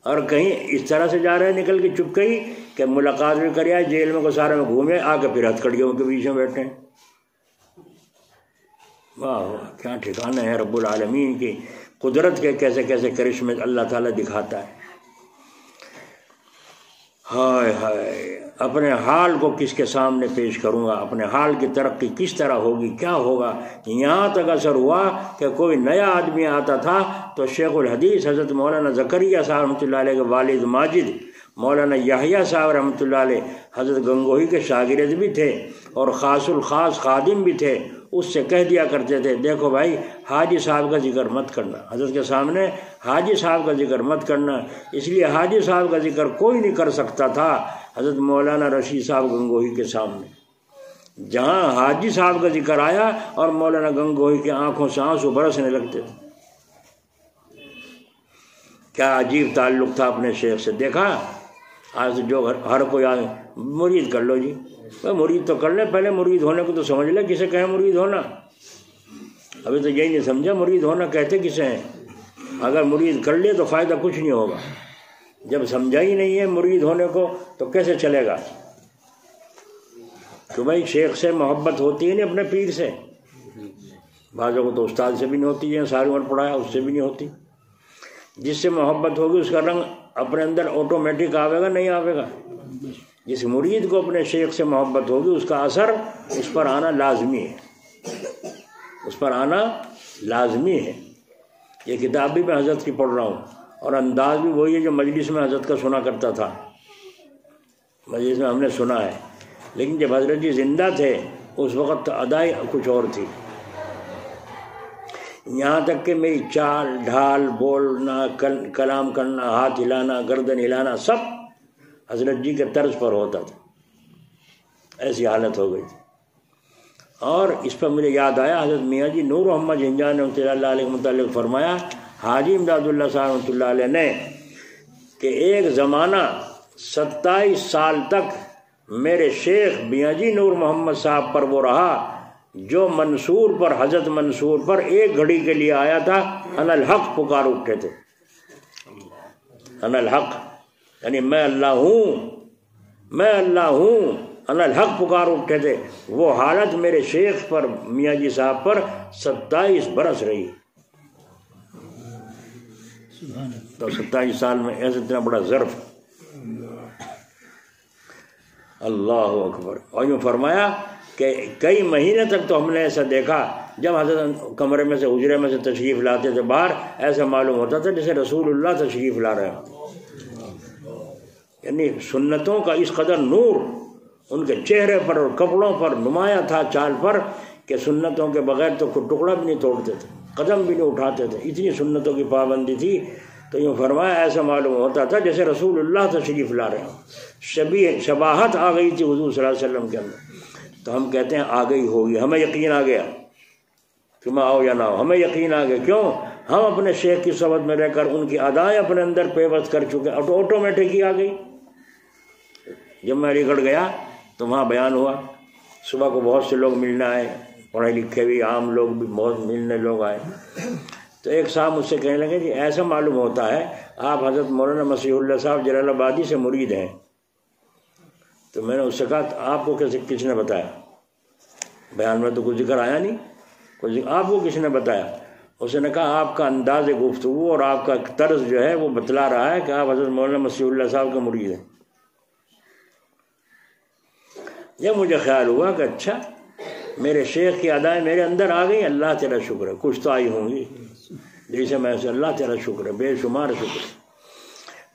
اور کہیں اس طرح سے جا رہے ہیں نکل کے چپکے ہی کہ ملاقات بھی کر آئے، جیل میں کو سارے میں گھومے، آ کے پھر ہتھکڑیوں کے بیچ میں بیٹھے ہیں. واہ واہ، کیا ٹھکانے ہیں رب العالمین کی قدرت کے، کیسے کیسے کرشمے اللہ تعالیٰ دکھاتا ہے. ہائے ہائے، اپنے حال کو کس کے سامنے پیش کروں گا، اپنے حال کی ترقی کس طرح ہوگی، کیا ہوگا. یہاں تک اثر ہوا کہ کوئی نیا آدمی آتا تھا تو شیخ الحدیث حضرت مولانا زکریا صاحب رحمۃ اللہ علیہ کے والد ماجد مولانا یحییٰ صاحب رحمۃ اللہ علیہ حضرت گنگوہی کے شاگرد بھی تھے اور خاص الخاص خادم بھی تھے. اس سے کہہ دیا کرتے تھے دیکھو بھائی حاجی صاحب کا ذکر مت کرنا، حضرت کے سامنے حاجی صاحب کا ذکر مت کرنا. اس لیے حاجی صاحب کا ذکر کوئی نہیں کر سکتا تھا حضرت مولانا رشید صاحب گنگوہی کے سامنے. جہاں حاجی صاحب کا ذکر آیا اور مولانا گنگوہی کی آنکھوں سے آنسو برسنے لگتے تھے. کیا عجیب تعلق تھا اپنے شیخ سے. دیکھا آج جو ہر کوئی آئے مرید کر لو جی، مرید تو کر لے، پہلے مرید ہونے کو تو سمجھ لے کسے کہیں مرید ہونا. ابھی تو یہی نہیں سمجھا مرید ہونا کہتے کسے ہیں. اگر مرید کر لے تو فائدہ کچھ نہیں ہوگا. جب سمجھا ہی نہیں ہے مرید ہونے کو تو کیسے چلے گا. تو بھائی شیخ سے محبت ہوتی ہے نہیں اپنے پیر سے. بعضوں کو تو استاد سے بھی نہیں ہوتی ہے، ساری عمر پڑھایا اس سے بھی نہیں ہوتی. جس سے محبت ہوگی اس کا رنگ اپنے اندر آٹومیٹک آئے گا، نہیں آئے گا. جس مرید کو اپنے شیخ سے محبت ہوگی اس کا اثر اس پر آنا لازمی ہے، اس پر آنا لازمی ہے. یہ کتاب بھی میں حضرت کی پڑھ رہا ہوں اور انداز بھی وہی ہے جو مجلس میں حضرت کا سنا کرتا تھا، مجلس میں ہم نے سنا ہے، لیکن جب حضرت جی زندہ تھے اس وقت ادائی کچھ اور تھی، یہاں تک کہ میری چال ڈھال، بولنا، کلام کرنا، ہاتھ ہلانا، گردن ہلانا، سب حضرت جی کے طرز پر ہوتا تھا، ایسی حالت ہو گئی تھی۔ اور اس پر مجھے یاد آیا حضرت میاں جی نور محمد جھنجھان رحمۃ اللہ علیہ متعلق فرمایا، حاجی امداد اللہ صاحب رحمۃ اللہ علیہ نے کہ ایک زمانہ 27 سال تک میرے شیخ میاں جی نور محمد صاحب پر وہ رہا جو منصور پر، حضرت منصور پر ایک گھڑی کے لیے آیا تھا، انا الحق پکار اٹھے تھے، انا الحق یعنی میں اللہ ہوں، میں اللہ ہوں، انا الحق پکار اٹھے تھے۔ وہ حالت میرے شیخ پر، میاں جی صاحب پر 27 برس رہی، تو 27 سال میں ایسا اتنا بڑا ظرف، اللہ اکبر۔ اور یوں فرمایا کہ کئی مہینے تک تو ہم نے ایسا دیکھا، جب حضرت کمرے میں سے، حجرے میں سے تشریف لاتے تھے باہر، ایسا معلوم ہوتا تھا جیسے رسول اللہ تشریف لا رہے ہیں، یعنی سنتوں کا اس قدر نور ان کے چہرے پر اور کپڑوں پر نمایاں تھا، چال پر، کہ سنتوں کے بغیر تو کوئی ٹکڑا بھی نہیں توڑتے تھے، قدم بھی نہیں اٹھاتے تھے، اتنی سنتوں کی پابندی تھی۔ تو یوں فرمایا ایسا معلوم ہوتا تھا جیسے رسول اللہ تشریف لا رہے ہیں، شباہت آ گئی تھی حضور صلی اللہ علیہ وسلم کے اندر۔ تو ہم کہتے ہیں آ گئی ہوگی، ہمیں یقین آ گیا، تم آؤ یا نہ آؤ، ہمیں یقین آ گیا۔ کیوں؟ ہم اپنے شیخ کی صحبت میں رہ کر ان کی ادائیں اپنے اندر پیوست کر چکے، آٹومیٹک ہی آ گئی۔ جب میں علی گڑھ گیا تو وہاں بیان ہوا، صبح کو بہت سے لوگ ملنے آئے، پڑھے لکھے بھی، عام لوگ بھی بہت ملنے لوگ آئے۔ تو ایک صاحب مجھ سے کہنے لگے جی ایسا معلوم ہوتا ہے آپ حضرت مولانا مسیح اللہ صاحب جلال آبادی سے مرید ہیں۔ تو میں نے اس سے کہا آپ کو کس نے بتایا؟ بیان میں تو کوئی ذکر آیا نہیں، آپ کو کس نے بتایا؟ اس نے کہا آپ کا انداز گفتگو اور آپ کا طرز جو ہے وہ بتلا رہا ہے کہ آپ حضرت مولانا مسیح اللہ صاحب کے مرید ہیں۔ جب مجھے خیال ہوا کہ اچھا میرے شیخ کی ادائیں میرے اندر آ گئی، اللہ تیرا شکر ہے، کچھ تو آئی ہوں گی، جیسے میں سے اللہ تیرا شکر ہے، بے شمار شکر ہے۔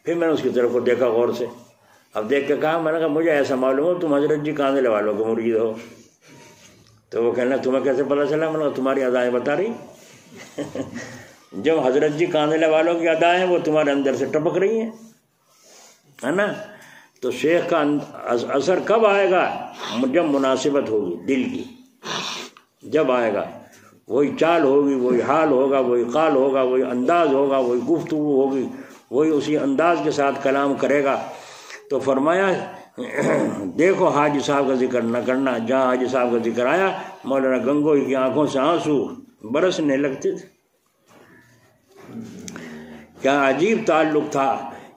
پھر میں نے اس کی طرف کو دیکھا غور سے، اب دیکھ کے کہا، میں نے کہا مجھے ایسا معلوم ہو تم حضرت جی کاندلے والوں کے مرید ہو۔ تو وہ کہنا تمہیں کیسے پتہ چلا؟ میں نے کہا تمہاری ادائیں بتا رہی جب حضرت جی کاندلے والوں کی ادائیں وہ تمہارے اندر سے ٹپک رہی ہیں، ہے نا؟ تو شیخ کا اثر کب آئے گا؟ جب مناسبت ہوگی دل کی، جب آئے گا وہی چال ہوگی، وہی حال ہوگا، وہی قال ہوگا، وہی انداز ہوگا، وہی گفتگو ہوگی، وہی اسی انداز کے ساتھ کلام کرے گا۔ تو فرمایا دیکھو حاجی صاحب کا ذکر نہ کرنا، جہاں حاجی صاحب کا ذکر آیا مولانا گنگوئی کی آنکھوں سے آنسو برسنے لگتے تھے۔ کیا عجیب تعلق تھا۔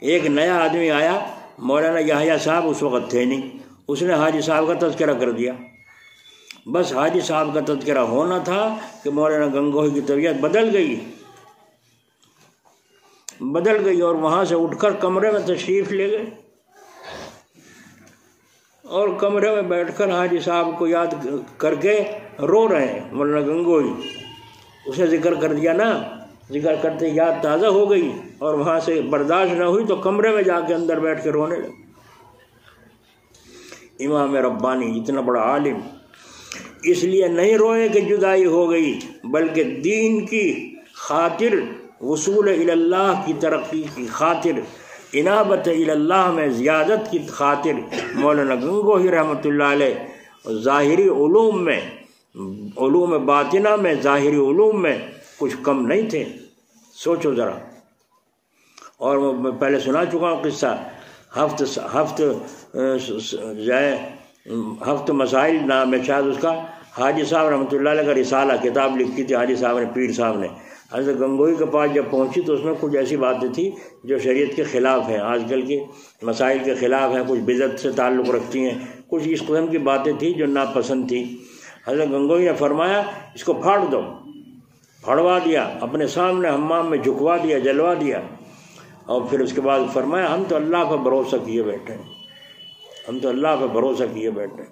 ایک نیا آدمی آیا، مولانا یحییٰ صاحب اس وقت تھے نہیں، اس نے حاجی صاحب کا تذکرہ کر دیا۔ بس حاجی صاحب کا تذکرہ ہونا تھا کہ مولانا گنگوئی کی طبیعت بدل گئی اور وہاں سے اٹھ کر کمرے میں تشریف لے گئے، اور کمرے میں بیٹھ کر حاجی صاحب کو یاد کر کے رو رہے ہیں۔ مولانا گنگوئی اسے ذکر کر دیا نا، ذکر کرتے یاد تازہ ہو گئی اور وہاں سے برداشت نہ ہوئی تو کمرے میں جا کے اندر بیٹھ کے رونے لگے۔ امام ربانی اتنا بڑا عالم اس لیے نہیں روئے کہ جدائی ہو گئی، بلکہ دین کی خاطر، وصول الی اللہ کی ترقی کی خاطر، انابت الی اللہ میں زیادت کی خاطر مولانا گنگوہی رحمۃ اللہ علیہ ظاہری علوم میں، علوم باطنہ میں، ظاہری علوم میں کچھ کم نہیں تھے۔ سوچو ذرا، اور میں پہلے سنا چکا ہوں قصہ، ہفت مسائل نام ہے شاید اس کا، حاجی صاحب رحمۃ اللہ علیہ کا رسالہ کتاب لکھی تھی حاجی صاحب نے، پیر صاحب نے۔ حضرت گنگوئی کے پاس جب پہنچی تو اس میں کچھ ایسی باتیں تھیں جو شریعت کے خلاف ہیں، آج کل کے مسائل کے خلاف ہیں، کچھ بدعت سے تعلق رکھتی ہیں، کچھ اس قسم کی باتیں تھیں جو ناپسند تھیں۔ حضرت گنگوئی نے فرمایا اس کو پھاڑ دو، پھاڑوا دیا، اپنے سامنے حمام میں جھکوا دیا، جلوا دیا، اور پھر اس کے بعد فرمایا ہم تو اللہ پر بھروسہ کیے بیٹھے ہیں، ہم تو اللہ پہ بھروسہ کیے بیٹھے ہیں۔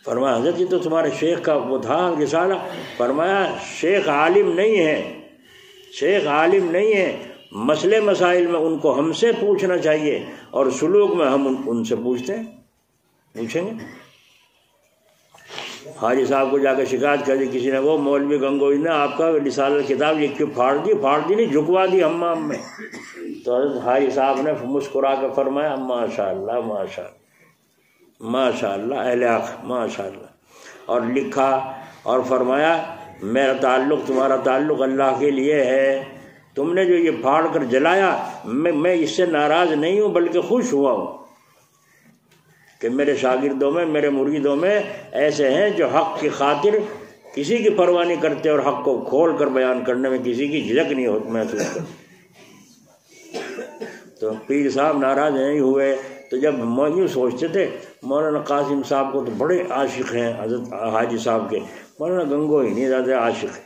فرمایا حضرت یہ تو تمہارے شیخ کا وہ تھا رسالہ۔ فرمایا شیخ عالم نہیں ہے، شیخ عالم نہیں ہیں، مسئلے مسائل میں ان کو ہم سے پوچھنا چاہیے، اور سلوک میں ہم ان سے پوچھیں گے۔ حاجی صاحب کو جا کے شکایت کر دی کسی نے، وہ مولوی گنگوئی نے آپ کا رسالہ کتاب یہ کیوں پھاڑ دی نہیں، جھکوا دی حمام میں۔ تو حضرت حاجی صاحب نے مسکرا کے فرمایا ماشاء اللہ ماشاء اللہ ماشاء اللہ اہل حق ماشاء اللہ، اور لکھا اور فرمایا میرا تعلق تمہارا تعلق اللہ کے لیے ہے، تم نے جو یہ پھاڑ کر جلایا میں اس سے ناراض نہیں ہوں بلکہ خوش ہوا ہوں کہ میرے شاگردوں میں میرے مریدوں میں ایسے ہیں جو حق کی خاطر کسی کی پرواہ نہیں کرتے اور حق کو کھول کر بیان کرنے میں کسی کی جھجک نہیں محسوس کرتے۔ تو پیر صاحب ناراض نہیں ہوئے، تو جب یوں سوچتے تھے مولانا قاسم صاحب کو تو بڑے عاشق ہیں حضرت حاجی صاحب کے، مولانا گنگوئی نہیں زیادہ عاشق ہے،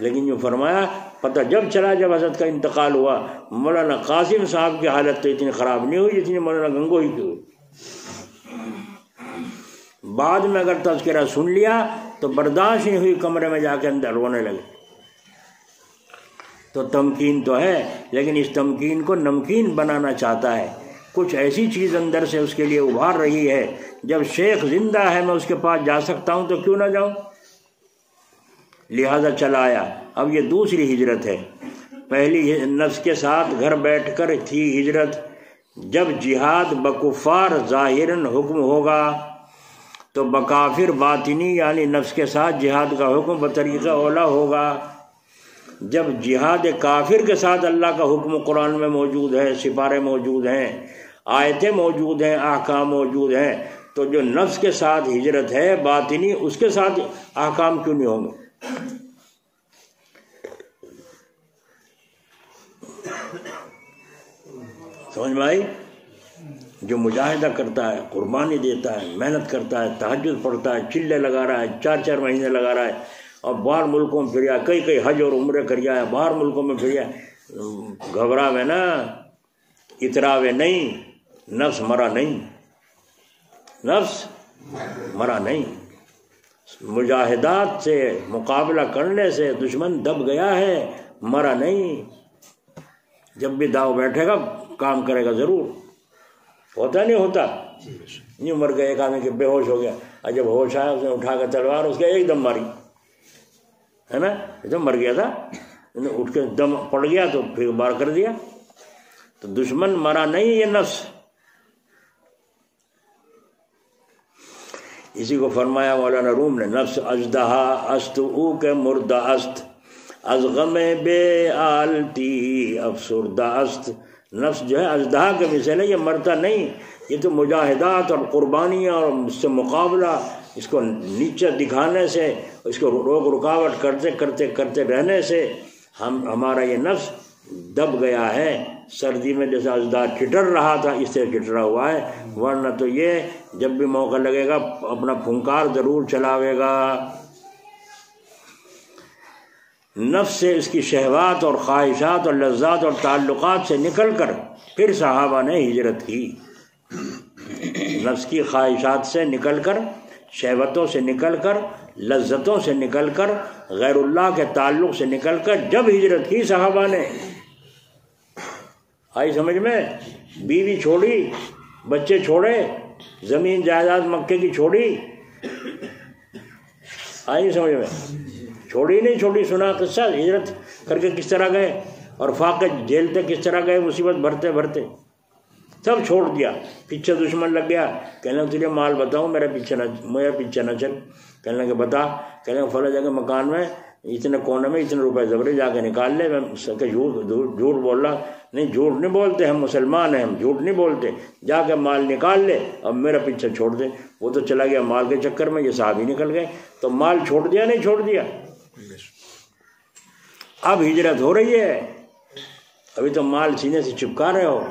لیکن جو فرمایا پتہ جب چلا جب حضرت کا انتقال ہوا مولانا قاسم صاحب کی حالت تو اتنی خراب نہیں ہوئی جتنی مولانا گنگوئی کی ہوئی۔ بعد میں اگر تذکرہ سن لیا تو برداشت نہیں ہوئی، کمرے میں جا کے اندر رونے لگے۔ تو تمکین تو ہے، لیکن اس تمکین کو نمکین بنانا چاہتا ہے، کچھ ایسی چیز اندر سے اس کے لیے ابھار رہی ہے، جب شیخ زندہ ہے میں اس کے پاس جا سکتا ہوں تو کیوں نہ جاؤں، لہذا چلا آیا۔ اب یہ دوسری ہجرت ہے، پہلی نفس کے ساتھ گھر بیٹھ کر تھی ہجرت، جب جہاد بکفار ظاہراً حکم ہوگا تو بکافر باطنی یعنی نفس کے ساتھ جہاد کا حکم بطریقہ اولا ہوگا۔ جب جہاد کافر کے ساتھ اللہ کا حکم قرآن میں موجود ہے، سپارے موجود ہیں، آیتیں موجود ہیں، احکام موجود ہیں، تو جو نفس کے ساتھ ہجرت ہے باطنی اس کے ساتھ احکام کیوں نہیں ہوں گے؟ سمجھ میں آئی؟ جو مجاہدہ کرتا ہے، قربانی دیتا ہے، محنت کرتا ہے، تہجد پڑھتا ہے، چلے لگا رہا ہے، 4 مہینے لگا رہا ہے، اور باہر ملکوں میں پھریا، کئی حج اور عمرے کریا ہے، باہر ملکوں میں پھریا، گھبراوے نا، اتراوے نہیں، نفس مرا نہیں، نفس مرا نہیں، مجاہدات سے مقابلہ کرنے سے دشمن دب گیا ہے، مرا نہیں۔ جب بھی داؤ بیٹھے گا کام کرے گا ضرور، ہوتا نہیں ہوتا، یوں مر گئے، ایک آدمی کے بے ہوش ہو گیا، اور جب ہوش آیا اس نے اٹھا کر تلوار اس کے ایک دم ماری، ہے نا، ایک دم مر گیا تھا، اٹھ کے دم پڑ گیا تو پھر بار کر دیا۔ تو دشمن مرا نہیں، یہ نفس۔ اسی کو فرمایا مولانا روم نے، نفس اژدہا است او کے مردہ است، از غم بے آلتی افسردہ است۔ نفس جو ہے اژدہا کے مثل ہے، یہ مرتا نہیں، یہ تو مجاہدات اور قربانیاں اور اس سے مقابلہ، اس کو نیچے دکھانے سے، اس کو روک رکاوٹ کرتے رہنے سے ہمارا یہ نفس دب گیا ہے۔ سردی میں جیسے اژدہا ٹھٹر رہا تھا اس سے ٹھٹرا ہوا ہے، ورنہ تو یہ جب بھی موقع لگے گا اپنا پھنکار ضرور چلاوے گا۔ نفس سے، اس کی شہوات اور خواہشات اور لذات اور تعلقات سے نکل کر پھر صحابہ نے ہجرت کی۔ نفس کی خواہشات سے نکل کر، شہوتوں سے نکل کر، لذتوں سے نکل کر، غیر اللہ کے تعلق سے نکل کر جب ہجرت کی صحابہ نے، آئی سمجھ میں؟ بیوی چھوڑی، بچے چھوڑے، زمین جائیداد مکے کی چھوڑی، آئی سمجھ میں؟ چھوڑی نہیں چھوڑی، سنا قصہ، ہجرت کر کے کس طرح گئے اور فاقے جھیلتے کس طرح گئے، مصیبت بھرتے بھرتے سب چھوڑ دیا۔ پیچھے دشمن لگ گیا، کہنے لگا تجھے مال بتاؤں، میرے پیچھے نہ چل، کہنے لگا بتا، کہنے لگا فلاں جگہ مکان میں اتنے کونے میں اتنے روپے زبرے جا کے نکال لے۔ میں جھوٹ بول رہا، نہیں جھوٹ نہیں بولتے، ہم مسلمان ہیں، ہم جھوٹ نہیں بولتے، جا کے مال نکال لے اور میرا پیچھے چھوڑ دے۔ وہ تو چلا گیا مال کے چکر میں، یہ صحابی نکل گئے، تو مال چھوڑ دیا نہیں چھوڑ دیا؟ اب ہجرت ہو رہی ہے، ابھی تو مال سینے سے چپکا رہے ہو،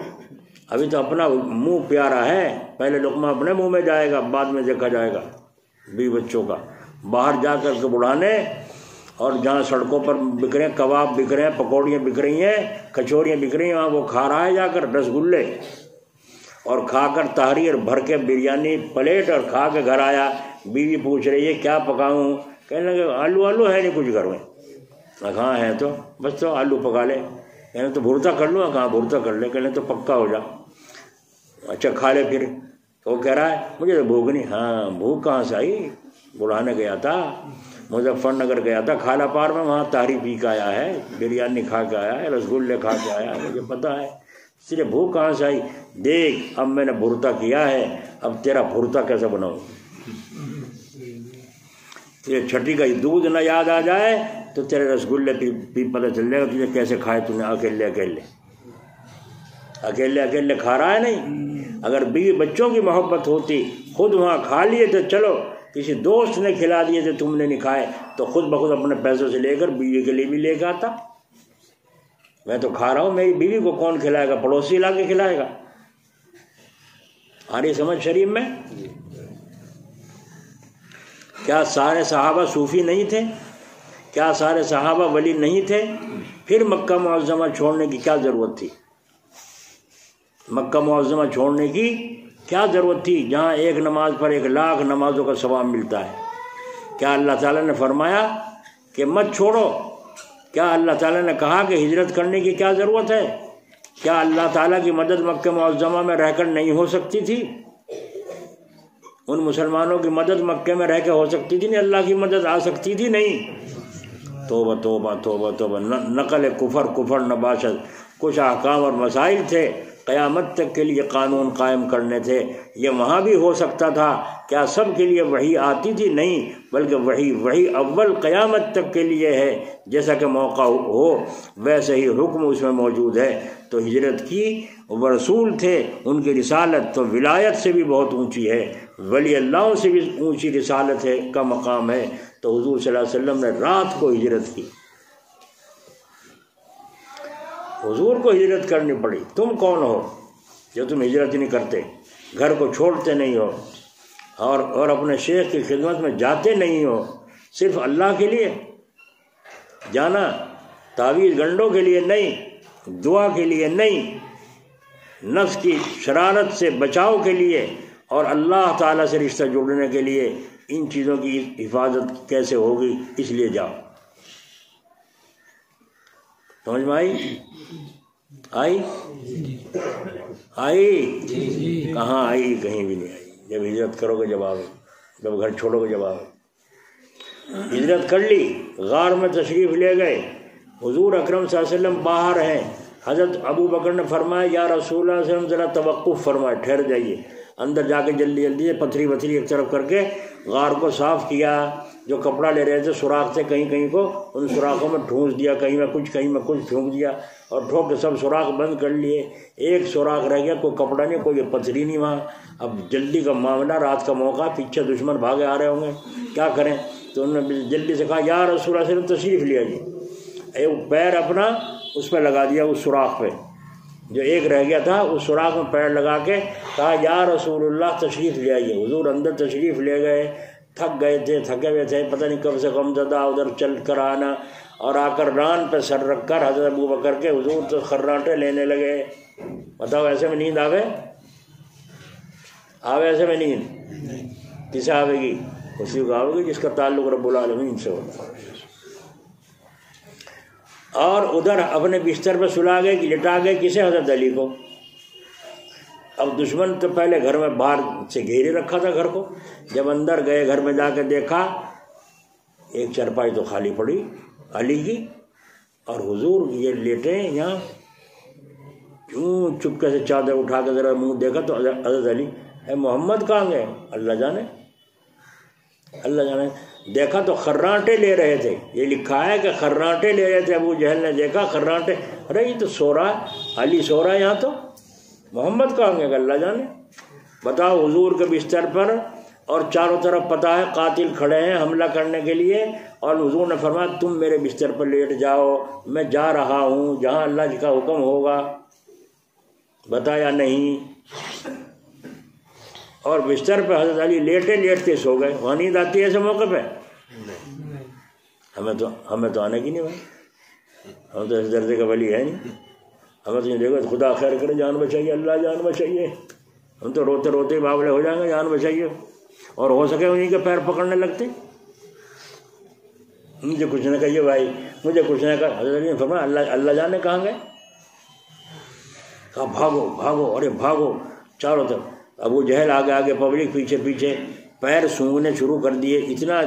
ابھی تو اپنا منہ پیارا ہے، پہلے لقمہ اپنے منہ میں جائے گا، بعد میں دیکھا جائے گا بیوی بچوں کا۔ باہر جا کر کے بڑھانے، اور جہاں سڑکوں پر بک رہے ہیں، کباب بک رہے ہیں، پکوڑیاں بک رہی ہیں، کچوریاں بک رہی ہیں، وہاں وہ کھا رہا ہے جا کر رسگلے، اور کھا کر تحریر بھر کے بریانی پلیٹ اور کھا کے گھر آیا، بیوی پوچھ رہی ہے کیا پکاؤں، کہنے لگے آلو ہے نہیں کچھ گھر میں، کہاں ہے تو بس تو آلو پکا لے، کہنے تو بھرتا کر لو، کہاں بھرتا کر لے، کہنے تو پکا ہو جا، اچھا کھا لے پھر۔ تو وہ کہہ رہا ہے مجھے تو بھوک نہیں۔ ہاں بھوک کہاں سے آئی، بڑھانے گیا تھا، مظفر نگر گیا تھا کھالا پار میں، وہاں تاہری پی کے آیا ہے، بریانی کھا کے آیا ہے، رسگلے کھا کے آیا ہے، مجھے پتہ ہے، اس لیے بھوک کہاں سے آئی۔ دیکھ اب میں نے بھرتا کیا ہے، اب تیرا بھرتا کیسے بناؤں، تیرے چھٹی کا دودھ نہ یاد آ جائے تو تیرے رسگلے پی پتہ چل جائے گا تجھے کیسے کھائے تو نے، اکیلے اکیلے کھا رہا ہے نہیں۔ اگر بیوی بچوں کی محبت ہوتی، خود وہاں کھا لیے تو چلو، کسی دوست نے کھلا دیے تھے تم نے نہیں کھائے تو خود بخود اپنے پیسوں سے لے کر بیوی کے لیے بھی لے کے آتا۔ میں تو کھا رہا ہوں، میری بیوی کو کون کھلائے گا، پڑوسی لا کے کھلائے گا۔ آ رہی سمجھ شریف میں؟ کیا سارے صحابہ صوفی نہیں تھے؟ کیا سارے صحابہ ولی نہیں تھے؟ پھر مکہ معظمہ چھوڑنے کی کیا ضرورت تھی؟ مکہ معظمہ چھوڑنے کی کیا ضرورت تھی جہاں ایک نماز پر 1,00,000 نمازوں کا ثواب ملتا ہے؟ کیا اللہ تعالیٰ نے فرمایا کہ مت چھوڑو؟ کیا اللہ تعالیٰ نے کہا کہ ہجرت کرنے کی کیا ضرورت ہے؟ کیا اللہ تعالیٰ کی مدد مکہ معظمہ میں رہ کر نہیں ہو سکتی تھی؟ ان مسلمانوں کی مدد مکے میں رہ کے ہو سکتی تھی نہیں؟ اللہ کی مدد آ سکتی تھی نہیں؟ توبہ توبہ توبہ توبہ، نقل کفر نباشت، کچھ احکام اور مسائل تھے قیامت تک کے لیے قانون قائم کرنے تھے، یہ وہاں بھی ہو سکتا تھا۔ کیا سب کے لیے وحی آتی تھی؟ نہیں، بلکہ وحی اول قیامت تک کے لیے ہے، جیسا کہ موقع ہو ویسے ہی حکم اس میں موجود ہے۔ تو ہجرت کی، وہ رسول تھے، ان کی رسالت تو ولایت سے بھی بہت اونچی ہے، ولی اللہ سے بھی اونچی رسالت ہے کا مقام ہے۔ تو حضور صلی اللہ علیہ وسلم نے رات کو ہجرت کی، حضور کو ہجرت کرنی پڑی۔ تم کون ہو جو تم ہجرت نہیں کرتے، گھر کو چھوڑتے نہیں ہو، اور اپنے شیخ کی خدمت میں جاتے نہیں ہو؟ صرف اللہ کے لیے جانا، تعویذ گنڈوں کے لیے نہیں، دعا کے لیے نہیں، نفس کی شرارت سے بچاؤ کے لیے اور اللہ تعالیٰ سے رشتہ جوڑنے کے لیے۔ ان چیزوں کی حفاظت کیسے ہوگی، اس لیے جاؤ۔ سمجھ میں آئی؟ کہاں آئی؟ کہیں بھی نہیں آئی۔ جب ہجرت کرو گے جب آؤ، جب گھر چھوڑو گے جب آؤ۔ ہجرت کر لی، غار میں تشریف لے گئے، حضور اکرم صلی اللہ علیہ وسلم باہر ہیں۔ حضرت ابو بکر نے فرمایا یا رسول اللہ صلی اللہ علیہ وسلم ذرا توقف فرمائے، ٹھہر جائیے۔ اندر جا کے جلدی جلدی سے پتھری ایک طرف کر کے غار کو صاف کیا، جو کپڑا لے رہے تھے سوراخ سے کہیں کہیں کو ان سوراخوں میں ٹھونس دیا، کہیں میں کچھ پھونک دیا، اور ٹھوک کے سب سوراخ بند کر لیے۔ ایک سوراخ رہ گیا، کوئی کپڑا نہیں، کوئی پتھری نہیں وہاں۔ اب جلدی کا معاملہ، رات کا موقع، پیچھے دشمن بھاگے آ رہے ہوں گے، کیا کریں؟ تو انہوں نے جلدی سے کہا یا رسول اللہ صلی اللہ علیہ وسلم تشریف لے آئیے۔ ایک پیر اپنا اس پہ لگا دیا، اس سوراخ پہ جو ایک رہ گیا تھا، اس سوراخ میں پیر لگا کے کہا یا رسول اللہ تشریف لے آئیے۔ حضور اندر تشریف لے گئے، تھک گئے تھے، تھکے ہوئے تھے، پتہ نہیں کب سے غم زدہ، ادھر چل کر آنا، اور آ کر ران پہ سر رکھ کر حضرت ابو بکر کے حضور تو خراٹے لینے لگے۔ بتاؤ ایسے میں نیند آوے؟ ایسے میں نیند کسے آوے گی؟ اسی کو آوے گی جس کا تعلق رب العالمین سے ہوتا۔ اور ادھر اپنے بستر پہ سلا گئے، لٹا گئے، کسے؟ حضرت علی کو۔ اب دشمن تو پہلے گھر میں باہر سے گھیرے رکھا تھا گھر کو، جب اندر گئے گھر میں جا کے دیکھا ایک چرپائی تو خالی پڑی علی کی، اور حضور یہ لیٹے یہاں۔ کیوں چپکے سے چادر اٹھا کے ذرا منہ دیکھا تو حضرت علی، اے محمد کہاں گئے؟ اللہ جانے، اللہ جانے۔ دیکھا تو خراٹے لے رہے تھے، یہ لکھا ہے کہ خراٹے لے رہے تھے۔ ابو جہل نے دیکھا خراٹے، ارے یہ تو سو رہا ہے، علی سو رہا ہے یہاں، تو محمد کہاں گئے؟ اللہ جانے۔ بتاؤ، حضور کے بستر پر اور چاروں طرف پتہ ہے قاتل کھڑے ہیں حملہ کرنے کے لیے، اور حضور نے فرمایا تم میرے بستر پر لیٹ جاؤ، میں جا رہا ہوں جہاں اللہ جی کا حکم ہوگا۔ بتایا نہیں، اور بستر پہ حضرت علی لیٹے لیٹتے سو گئے۔ وہاں نیند آتی ہے ایسے موقع پہ؟ ہمیں تو آنے کی نہیں بھائی، ہم تو اس درجے کا ولی ہے نہیں۔ ہمیں تو یہ دیکھو خدا خیر کرے، جان بچائیے، اللہ جان بچائیے، ہم تو روتے روتے باولے ہو جائیں گے، جان بچائیے، اور ہو سکے انہیں کے پیر پکڑنے لگتے۔ مجھے کچھ نہ کہیے بھائی، مجھے کچھ نہ کہا۔ حضرت علی نے فرمایا اللہ جانے کہاں گئے؟ کہا بھاگو بھاگو، ارے بھاگو چاروں طرف۔ ابو جہل آگے آگے، پبلک پیچھے پیچھے، پیر سونگھنے شروع کر دیے۔ اتنا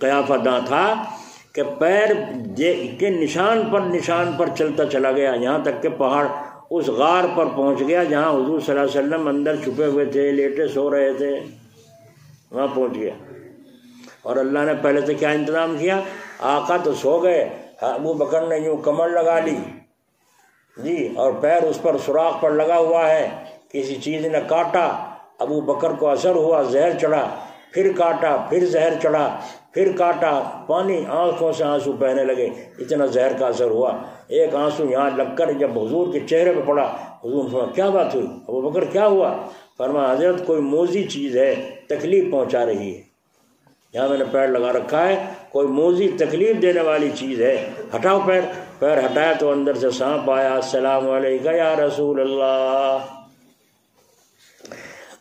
قیافہ داں تھا کہ پیر کے نشان پر چلتا چلا گیا، یہاں تک کہ پہاڑ اس غار پر پہنچ گیا جہاں حضور صلی اللہ علیہ وسلم اندر چھپے ہوئے تھے، لیٹے سو رہے تھے، وہاں پہنچ گیا۔ اور اللہ نے پہلے سے کیا انتظام کیا؟ آقا تو سو گئے، ابو بکر نے یوں کمر لگا لی جی، اور پیر اس پر سوراخ پر لگا ہوا ہے، کسی چیز نے کاٹا، ابو بکر کو اثر ہوا، زہر چڑھا، پھر کاٹا، پھر زہر چڑھا، پھر کاٹا، پانی آنکھوں سے آنسو بہنے لگے، اتنا زہر کا اثر ہوا۔ ایک آنسو یہاں لگ کر جب حضور کے چہرے پہ پڑا، حضور نے فرمایا کیا بات ہوئی؟ ابو بکر کیا ہوا؟ فرمایا حضرت کوئی موذی چیز ہے، تکلیف پہنچا رہی ہے، یہاں میں نے پیر لگا رکھا ہے، کوئی موذی تکلیف دینے والی چیز ہے، ہٹاؤ پیر۔ پیر ہٹایا تو اندر سے سانپ آیا، السلام علیکم یا رسول اللہ،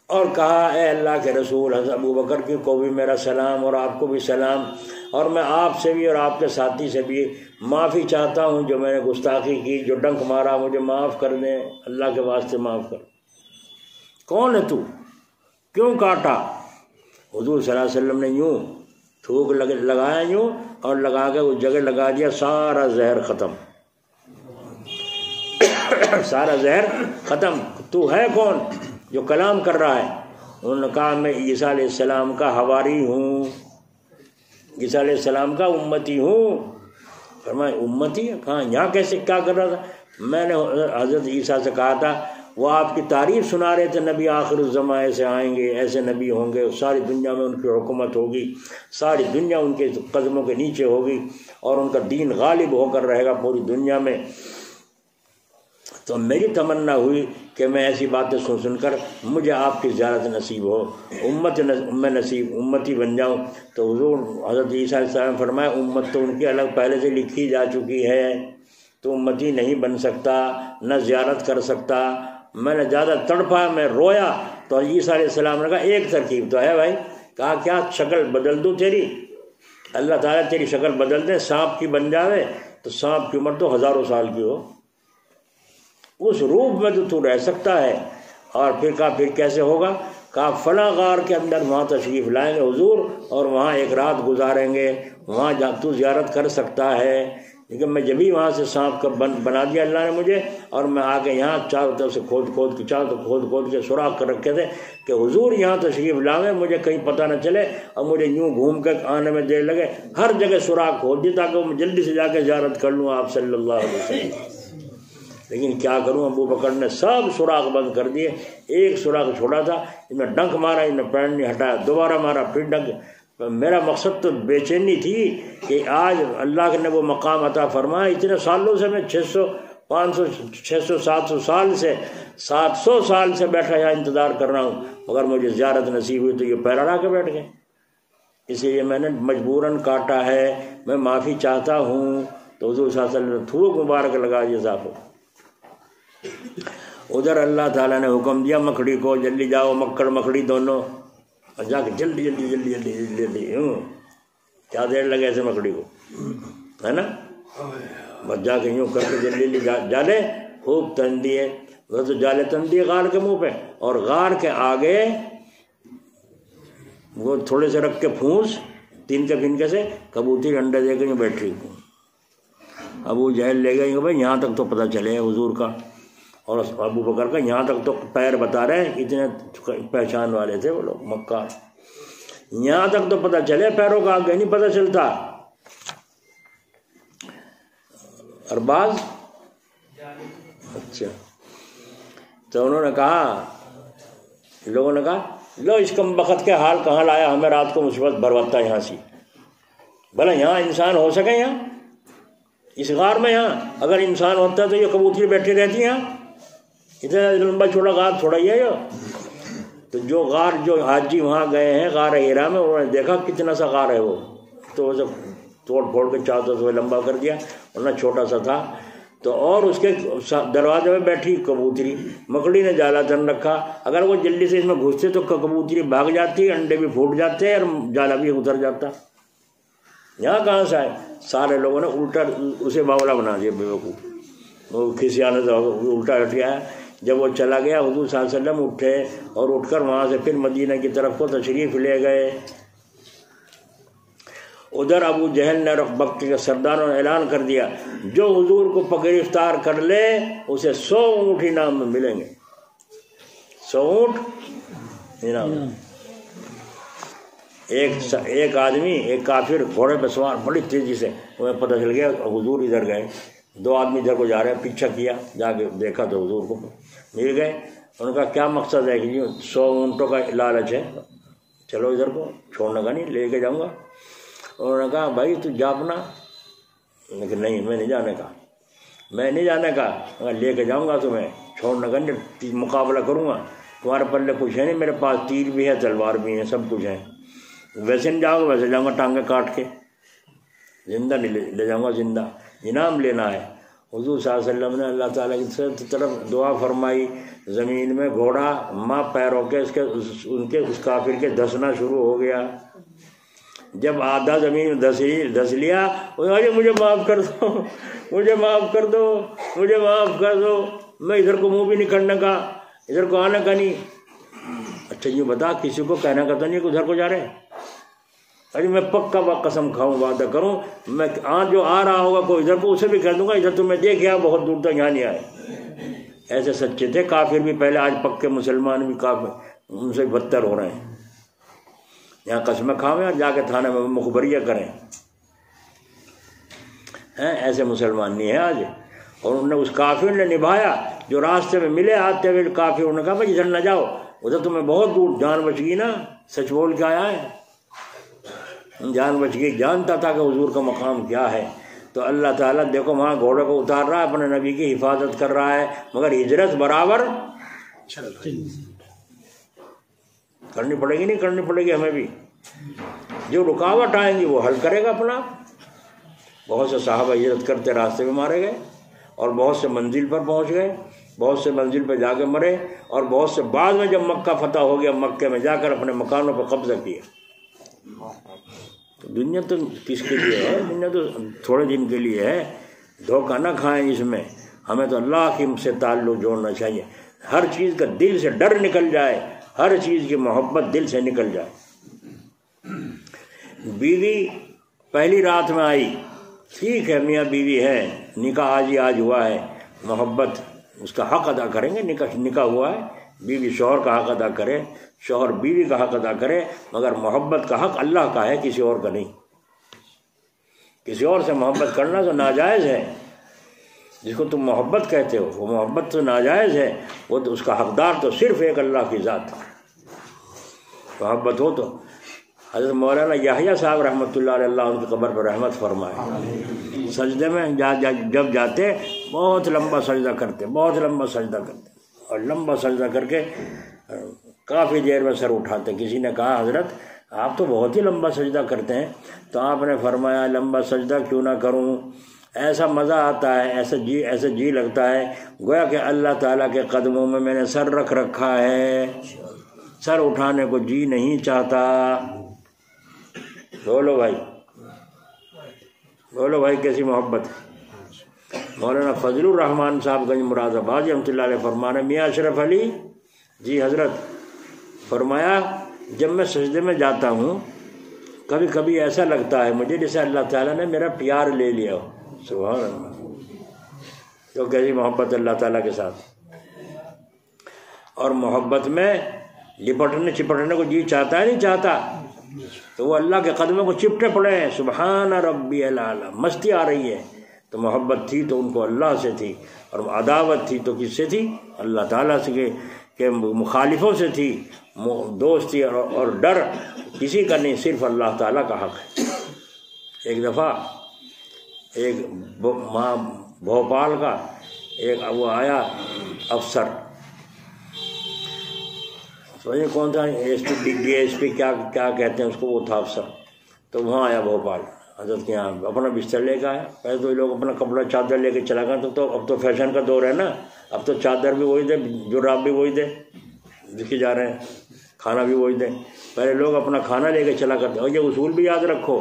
اور کہا اے اللہ کے رسول، حضرت ابو بکر کی کو بھی میرا سلام اور آپ کو بھی سلام، اور میں آپ سے بھی اور آپ کے ساتھی سے بھی معافی چاہتا ہوں جو میں نے گستاخی کی، جو ڈنک مارا، مجھے معاف کر دیں، اللہ کے واسطے معاف کر۔ کون ہے تو؟ کیوں کاٹا؟ حضور صلی اللہ علیہ وسلم نے یوں تھوک لگایا، یوں، اور لگا کے اس جگہ لگا دیا، سارا زہر ختم، سارا زہر ختم۔ تو ہے کون جو کلام کر رہا ہے؟ انہوں نے کہا میں عیسیٰ علیہ السلام کا حواری ہوں، عیسیٰ علیہ السلام کا امتی ہوں۔ فرمایا امتی؟ کہاں یہاں کیسے کیا کر رہا تھا؟ میں نے حضرت عیسیٰ سے کہا تھا، وہ آپ کی تعریف سنا رہے تھے، نبی آخر الزماں سے آئیں گے، ایسے نبی ہوں گے، ساری دنیا میں ان کی حکومت ہوگی، ساری دنیا ان کے قدموں کے نیچے ہوگی، اور ان کا دین غالب ہو کر رہے گا پوری دنیا میں۔ تو میری تمنا ہوئی کہ میں ایسی باتیں سن کر مجھے آپ کی زیارت نصیب ہو، امتی بن جاؤں۔ تو حضور حضرت عیسیٰ علیہ السلام فرمایا امت تو ان کی الگ پہلے سے لکھی جا چکی ہے، تو امتی نہیں بن سکتا، نہ زیارت کر سکتا۔ میں نے زیادہ تڑپا، میں رویا، تو عیسیٰ علیہ السلام نے کہا ایک ترکیب تو ہے بھائی۔ کہا کیا؟ شکل بدل دوں تیری؟ اللہ تعالیٰ تیری شکل بدل دے، سانپ کی بن جاوے، تو سانپ کی عمر تو ہزاروں سال کی ہو، اس روپ میں تو تو رہ سکتا ہے۔ اور پھر کہا پھر کیسے ہوگا؟ کہا فلاں غار کے اندر وہاں تشریف لائیں گے حضور، اور وہاں ایک رات گزاریں گے، وہاں جا تو زیارت کر سکتا ہے۔ لیکن میں جبھی وہاں سے سانپ کا بنا دیا اللہ نے مجھے، اور میں آ کے یہاں چاروں طرف سے کھود کے سوراخ کر رکھے تھے کہ حضور یہاں تشریف لاویں، مجھے کہیں پتہ نہ چلے، اور مجھے یوں گھوم کے آنے میں دیر لگے، ہر جگہ سوراخ کھول دی تاکہ میں جلدی سے جا کے زیارت کر لوں آپ صلی اللہ علیہ وسلم۔ لیکن کیا کروں، ابو بکر نے سب سوراخ بند کر دیے، ایک سوراخ چھوڑا تھا، اس میں ڈنک مارا، اس نے پیر نہیں ہٹایا، دوبارہ مارا، پھر ڈنک۔ میرا مقصد تو بے چینی تھی کہ آج اللہ نے وہ مقام عطا فرمایا، اتنے سالوں سے میں 600 500 600 700 سال سے 700 سال سے بیٹھا یہاں انتظار کر رہا ہوں، مگر مجھے زیارت نصیب ہوئی تو یہ پیر اڑا کے بیٹھ گئے، اسی لیے میں نے مجبوراً کاٹا ہے، میں معافی چاہتا ہوں۔ تو حضور صلی اللہ علیہ وسلم نے تھوک مبارک لگا دیا صاحب۔ ادھر اللہ تعالیٰ نے حکم دیا مکڑی کو، جلدی جاؤ، مکڑ مکڑی دونوں، اور جا کے جلدی جلدی جلدی جلدی جلدی جلدی کیا دیر لگے ایسے مکڑی کو، ہے نا، بس جا کے یوں کر کے جلدی جلدی جالے خوب تن دیے، وہ تو جالے تن دیے غار کے منہ پہ، اور غار کے آگے وہ تھوڑے سے رکھ کے پھونس تین کے پھنکے سے کبوتری انڈے دے کے یوں بیٹھ رہی۔ ابو جہل لے گئے کہ بھائی یہاں تک تو پتہ چلے حضور کا، اور ابو بکر کا یہاں تک تو پیر بتا رہے ہیں، اتنے پہچان والے تھے وہ لوگ مکہ، یہاں تک تو پتہ چلے، پیروں کا آگے نہیں پتہ چلتا۔ ارباز اچھا، تو انہوں نے کہا، لوگوں نے کہا لو اس کم بخت کے حال کہاں لایا، ہمیں رات کو مصیبت بھرواتا یہاں سے، بھلا یہاں انسان ہو سکے، یہاں اس غار میں، یہاں اگر انسان ہوتا ہے تو یہ کبوتری بیٹھی رہتی ہیں، اتنا لمبا چھوڑا غار تھوڑا ہی ہے یہ۔ تو جو غار، جو حاجی وہاں گئے ہیں غار ہیرا میں، انہوں نے دیکھا کتنا سا غار ہے وہ، تو وہ سب توڑ پھوڑ کے چاروں طرف لمبا کر دیا، ورنہ چھوٹا سا تھا۔ تو اور اس کے دروازے میں بیٹھی کبوتری، مکڑی نے جالا تن رکھا، اگر وہ جلدی سے اس میں گھستے تو کبوتری بھاگ جاتی، انڈے بھی پھوٹ جاتے اور جالا بھی اتر جاتا۔ یہاں کہاں سے آئے؟ سارے لوگوں نے الٹا اسے باولا بنا دیا، بیوقوف، وہ کسی آنے سے الٹا ہٹ گیا۔ جب وہ چلا گیا حضور صلی اللہ علیہ وسلم اٹھے اور اٹھ کر وہاں سے پھر مدینہ کی طرف کو تشریف لے گئے۔ ادھر ابو جہل نے مکے کے سرداروں نے اعلان کر دیا جو حضور کو گرفتار کر لے اسے 100 اونٹ انعام میں ملیں گے، 100 اونٹ انعام۔ ایک آدمی، ایک کافر گھوڑے پہ سوار بڑی تیزی سے، انہیں پتہ چل گیا حضور ادھر گئے، 2 آدمی ادھر کو جا رہے ہیں، پیچھا کیا، جا کے دیکھا تو حضور کو مل گئے۔ ان کا کیا مقصد ہے کہ 100 اونٹوں کا لالچ ہے، چلو ادھر کو چھوڑنے کا نہیں، لے کے جاؤں گا۔ انہوں نے کہا بھائی تو جا اپنا، لیکن نہیں میں نہیں جانے کا، میں نہیں جانے کا، لے کے جاؤں گا تمہیں، چھوڑنے کا نہیں، مقابلہ کروں گا، تمہارے پلے کچھ ہے نہیں، میرے پاس تیر بھی ہے، تلوار بھی ہے، سب کچھ ہے، ویسے نہیں جاؤں گا، ویسے جاؤں گا ٹانگیں کاٹ کے، زندہ نہیں لے جاؤں گا، زندہ انعام لینا ہے۔ حضور صلی اللہ علیہ وسلم نے اللہ تعالیٰ کی طرف دعا فرمائی، زمین میں گھوڑا ماں پیروں کے اس کافر کے دھسنا شروع ہو گیا۔ جب آدھا زمین میں دھس لیا، مجھے معاف کر دو، مجھے معاف کر دو، مجھے معاف کر دو، میں ادھر کو منہ بھی نہیں کرنے کا، ادھر کو آنے کا نہیں۔ اچھا یہ بتا کسی کو کہنا کا تو نہیں کہ ادھر کو جا رہے؟ ارے میں پکا قسم کھاؤں، وعدہ کروں، میں جو آ رہا ہوگا کوئی ادھر کو، اسے بھی کہہ دوں گا ادھر تو میں دیکھ آیا، بہت دور تک یہاں نہیں آئے۔ ایسے سچے تھے کافر بھی پہلے، آج پکے مسلمان بھی کافر ان سے بدتر ہو رہے ہیں۔ یہاں قسمیں کھاویں اور جا کے تھانے میں مخبریہ کریں، ایسے مسلمان نہیں ہیں آج۔ اور انہوں نے اس کافر نے نبھایا جو راستے میں ملے آتے ہوئے کافر، انہوں نے کہا بھائی ادھر نہ جاؤ، ادھر تمہیں بہت دور، جان بچ گئی نا، سچ بول کے آیا ہے، جان بچ گئی، جانتا تھا کہ حضور کا مقام کیا ہے۔ تو اللہ تعالیٰ دیکھو وہاں گھوڑے کو اتار رہا ہے، اپنے نبی کی حفاظت کر رہا ہے، مگر ہجرت برابر کرنی پڑے گی، نہیں کرنی پڑے گی ہمیں بھی، جو رکاوٹ آئیں گی وہ حل کرے گا اپنا۔ بہت سے صحابہ ہجرت کرتے راستے میں مارے گئے، اور بہت سے منزل پر پہنچ گئے، بہت سے منزل پہ جا کے مرے، اور بہت سے بعد میں جب مکہ فتح ہو گیا مکے میں جا کر اپنے مکانوں پر قبضہ کیا۔ تو دنیا تو کس کے لیے ہے؟ دنیا تو تھوڑے دن کے لیے ہے، دھوکہ نہ کھائیں اس میں۔ ہمیں تو اللہ کی سے تعلق جوڑنا چاہیے، ہر چیز کا دل سے ڈر نکل جائے، ہر چیز کی محبت دل سے نکل جائے۔ بیوی پہلی رات میں آئی، ٹھیک ہے میاں بیوی ہے، نکاح آج ہوا ہے، محبت اس کا حق ادا کریں گے، نکاح ہوا ہے، بیوی شوہر کا حق ادا کرے، شوہر بیوی کا حق ادا کرے، مگر محبت کا حق اللہ کا ہے، کسی اور کا نہیں۔ کسی اور سے محبت کرنا تو ناجائز ہے، جس کو تم محبت کہتے ہو وہ محبت تو ناجائز ہے، وہ تو اس کا حقدار تو صرف ایک اللہ کی ذات ہے۔ محبت ہو تو حضرت مولانا یحییٰ صاحب رحمۃ اللہ علیہ، اللہ ان کی قبر پر رحمت فرمائے، سجدے میں جب جاتے بہت لمبا سجدہ کرتے، بہت لمبا سجدہ کرتے، اور لمبا سجدہ کر کے کافی دیر میں سر اٹھاتے۔ کسی نے کہا حضرت آپ تو بہت ہی لمبا سجدہ کرتے ہیں، تو آپ نے فرمایا لمبا سجدہ کیوں نہ کروں، ایسا مزہ آتا ہے، ایسے جی لگتا ہے گویا کہ اللہ تعالیٰ کے قدموں میں میں نے سر رکھ رکھا ہے، سر اٹھانے کو جی نہیں چاہتا۔ بولو بھائی، بولو بھائی کیسی محبت ہے۔ مولانا فضل الرحمان صاحب گنج مراد آبادی رحمۃ اللہ علیہ فرمانے، میاں اشرف علی جی حضرت فرمایا جب میں سجدے میں جاتا ہوں کبھی کبھی ایسا لگتا ہے مجھے جیسے اللہ تعالیٰ نے میرا پیار لے لیا ہو۔ سبحان اللہ، تو کیسی محبت اللہ تعالیٰ کے ساتھ۔ اور محبت میں لپٹنے چپٹنے کو جی چاہتا ہے نہیں چاہتا، تو وہ اللہ کے قدموں کو چپٹے پڑے ہیں، سبحان ربی الاعلیٰ، مستی آ رہی ہے۔ تو محبت تھی تو ان کو اللہ سے تھی، اور عداوت تھی تو کس سے تھی؟ اللہ تعالیٰ سے کے مخالفوں سے تھی۔ دوستی اور ڈر کسی کا نہیں، صرف اللہ تعالیٰ کا حق ہے۔ ایک دفعہ ایک بھوپال کا ایک وہ آیا افسر، سمجھے کون تھا، ڈی ایس پی کیا کہتے ہیں اس کو، وہ تھا افسر۔ تو وہاں آیا بھوپال حضرت کے یہاں، اپنا بستر لے کے آیا۔ پہلے تو لوگ اپنا کپڑا چادر لے کے چلا گیا، تو اب تو فیشن کا دور ہے نا، اب تو چادر بھی وہی دے، جراب بھی وہی دے، دیکھے جا رہے ہیں، کھانا بھی وہی دیں. پہلے لوگ اپنا کھانا لے کے چلا کرتے. اور یہ اصول بھی یاد رکھو،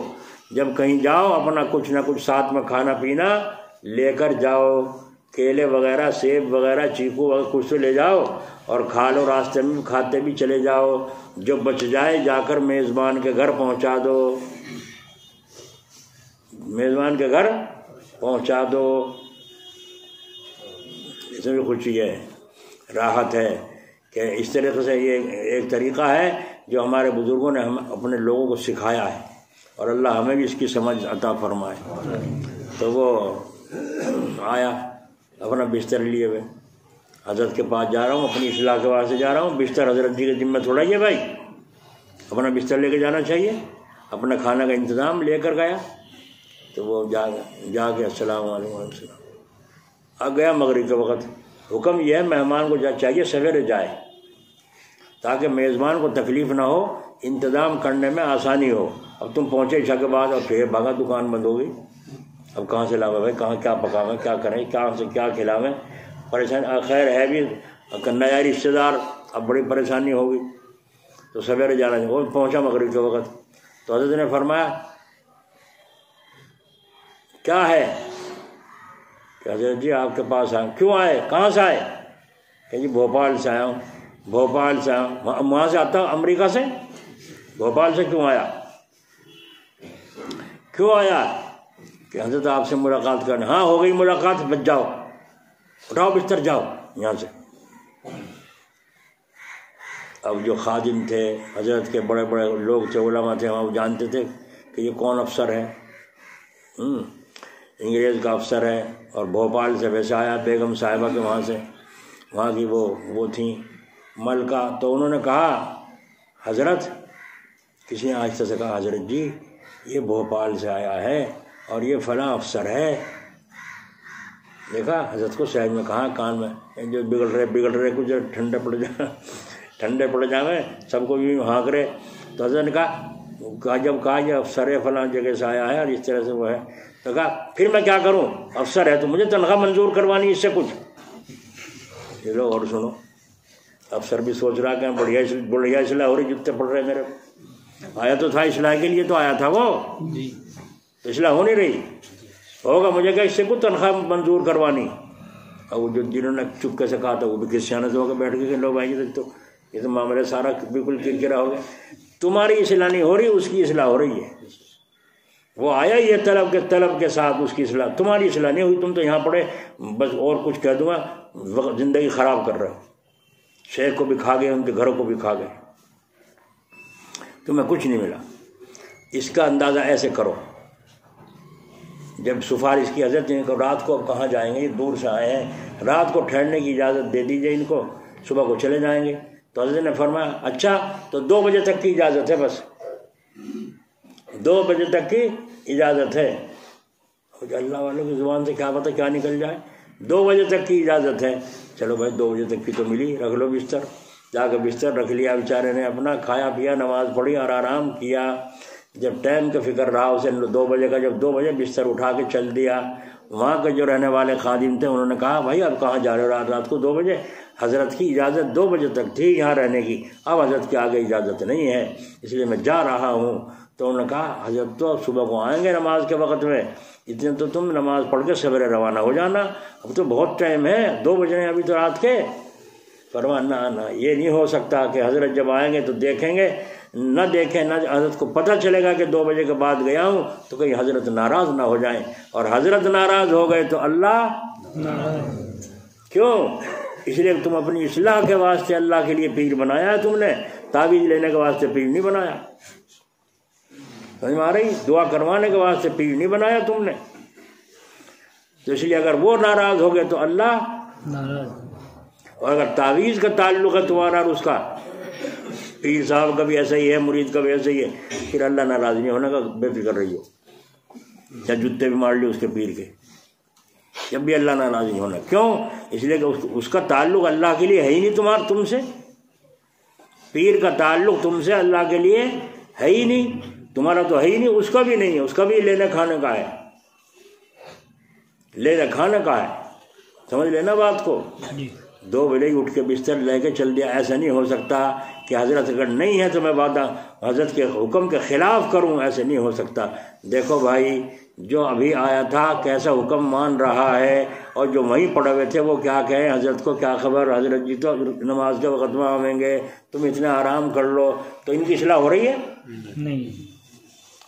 جب کہیں جاؤ اپنا کچھ نہ کچھ ساتھ میں کھانا پینا لے کر جاؤ. کیلے وغیرہ، سیب وغیرہ، چیکو وغیرہ کچھ تو لے جاؤ اور کھا لو، راستے میں کھاتے بھی چلے جاؤ. جو بچ جائے جا کر میزبان کے گھر پہنچا دو، میزبان کے گھر پہنچا دو. اس میں بھی خوشی ہے، راحت ہے کہ اس طریقے سے یہ ایک طریقہ ہے جو ہمارے بزرگوں نے ہم اپنے لوگوں کو سکھایا ہے، اور اللہ ہمیں بھی اس کی سمجھ عطا فرمائے. تو وہ آیا اپنا بستر لیے ہوئے، حضرت کے پاس جا رہا ہوں، اپنی اصلاح کے واسطے جا رہا ہوں. بستر حضرت جی کے ذمہ تھوڑا ہی ہے بھائی، اپنا بستر لے کے جانا چاہیے. اپنا کھانا کا انتظام لے کر گیا. تو وہ جا کے السلام علیکم وعلیکم السلام آ گیا. مغرب کے وقت حکم یہ ہے مہمان کو چاہیے سویرے جائے تاکہ میزبان کو تکلیف نہ ہو، انتظام کرنے میں آسانی ہو. اب تم پہنچے عشاء کے بعد اور پھر بھاگا، دکان بند ہو گئی. اب کہاں سے لاوے بھائی، کہاں کیا پکاویں، کیا کریں، کہاں سے کیا کھلاویں، پریشانی. خیر ہے بھی نیا رشتے دار، اب بڑی پریشانی ہوگی. تو سویرے جانا چاہیے. وہ پہنچا مغرب کے وقت. تو حضرت نے فرمایا کیا ہے کہ حضرت جی آپ کے پاس آئے. کیوں آئے، کہاں سے آئے؟ کہ جی بھوپال سے آیا ہوں. بھوپال سے آیا ہوں؟ وہاں سے آتا ہوں امریکہ سے. بھوپال سے کیوں آیا، کیوں آیا؟ کہ حضرت آپ سے ملاقات کرنا. ہاں ہو گئی ملاقات، بچ جاؤ، اٹھاؤ بستر، جاؤ یہاں سے. اب جو خادم تھے حضرت کے، بڑے بڑے لوگ تھے، علماء تھے وہاں، وہ جانتے تھے کہ یہ کون افسر ہے. انگریز کا افسر ہے، اور بھوپال سے ویسے آیا بیگم صاحبہ کے وہاں سے، وہاں کی وہ تھیں ملکہ. تو انہوں نے کہا حضرت، کسی نے آہستہ سے کہا حضرت جی یہ بھوپال سے آیا ہے اور یہ فلاں افسر ہے. دیکھا حضرت کو سہج میں کہا کان میں، جو بگڑ رہے کچھ ٹھنڈے پڑ جائیں سب کو یوں ہانک رہے. تو حضرت نے کہا جب کہا یہ افسر ہے فلاں جگہ سے آیا ہے اور اس طرح سے وہ ہے، تو کہا پھر میں کیا کروں، افسر ہے تو مجھے تنخواہ منظور کروانی اس سے کچھ. یہ لوگ اور سنو، افسر بھی سوچ رہا کہ بڑھیا اصلاح ہو رہی، جتنے پڑھ رہے میرے. آیا تو تھا اصلاح کے لیے، تو آیا تھا وہ، تو اصلاح ہو نہیں رہی. ہوگا مجھے کہ اس سے کچھ تنخواہ منظور کروانی. اور وہ جنہوں نے چپکے سے کہا تھا وہ بھی کرسچانوں سے ہو کے بیٹھ گئے کہ لو بھائی تو یہ تو معاملہ سارا بالکل کرکرا ہو گیا. تمہاری اصلاح نہیں ہو رہی، اس کی اصلاح ہو رہی ہے. وہ آیا یہ طلب کے ساتھ، اس کی اصلاح، تمہاری اصلاح نہیں ہوئی. تم تو یہاں پڑے بس اور کچھ کہہ دوں گا، زندگی خراب کر رہے ہو. شیخ کو بھی کھا گئے، ان کے گھروں کو بھی کھا گئے، تمہیں کچھ نہیں ملا. اس کا اندازہ ایسے کرو، جب سفارش کی حضرت ان کو رات کو اب کہاں جائیں گے، یہ دور سے آئے ہیں، رات کو ٹھہرنے کی اجازت دے دیجیے ان کو، صبح کو چلے جائیں گے. تو حضرت نے فرمایا اچھا تو 2 بجے تک کی اجازت ہے، بس 2 بجے تک کی اجازت ہے. اللہ والوں کی زبان سے کیا پتہ کیا نکل جائے. 2 بجے تک کی اجازت ہے. چلو بھائی 2 بجے تک کی تو ملی، رکھ لو بستر. جا کے بستر رکھ لیا بیچارے نے، اپنا کھایا پیا، نماز پڑھی اور آرام کیا. جب ٹائم کا فکر رہا اسے 2 بجے کا، جب 2 بجے بستر اٹھا کے چل دیا. وہاں کے جو رہنے والے خادم تھے انہوں نے کہا بھائی اب کہاں جا رہے ہو رات کو 2 بجے؟ حضرت کی اجازت 2 بجے تک تھی یہاں رہنے کی، اب حضرت کے آگے اجازت نہیں ہے، اس لیے میں جا رہا ہوں. تو انہوں نے کہا حضرت تو صبح کو آئیں گے نماز کے وقت میں، اتنے تو تم نماز پڑھ کے سویرے روانہ ہو جانا، اب تو بہت ٹائم ہے، 2 بجے ابھی تو رات کے. فرمایا نہ یہ نہیں ہو سکتا کہ حضرت جب آئیں گے تو دیکھیں گے، نہ دیکھیں نہ حضرت کو پتہ چلے گا کہ 2 بجے کے بعد گیا ہوں تو کہیں حضرت ناراض نہ ہو جائیں، اور حضرت ناراض ہو گئے تو اللہ کیوں؟ اس لیے تم اپنی اصلاح کے واسطے اللہ کے لیے پیر بنایا ہے، تم نے تعویذ لینے کے واسطے پیر نہیں بنایا. سمجھ میں آ رہی؟ دعا کروانے کے واسطے پیر نہیں بنایا تم نے. تو اس لیے اگر وہ ناراض ہو گئے تو اللہ ناراض. اور اگر تعویذ کا تعلق ہے تمہارا اور اس کا، پیر صاحب کا بھی ایسا ہی ہے، مرید کا بھی ایسا ہی ہے، پھر اللہ ناراض نہیں ہونے کا بے فکر رہی ہو. یا جوتے بھی مار لی اس کے پیر کے، جب بھی اللہ ناراض نہیں ہونا. کیوں؟ اس لیے کہ اس کا تعلق اللہ کے لیے ہے ہی نہیں تم سے. پیر کا تعلق تم سے اللہ کے لیے ہے ہی نہیں، تمہارا تو ہے ہی نہیں، اس کا بھی نہیں ہے. اس کا بھی لینے کھانے کا ہے، لینے کھانے کا ہے. سمجھ لینا بات کو. 2 بجے اٹھ کے بستر لے کے چل دیا، ایسا نہیں ہو سکتا کہ حضرت اگر نہیں ہے تو میں حضرت کے حکم کے خلاف کروں، ایسے نہیں ہو سکتا۔ دیکھو بھائی، جو ابھی آیا تھا کیسا حکم مان رہا ہے، اور جو وہیں پڑے ہوئے تھے وہ کیا کہیں حضرت کو کیا خبر، حضرت جی تو نماز کے وقت میں آئیں گے، تم اتنا آرام کر لو۔ تو ان کی اصلاح ہو رہی ہے؟ نہیں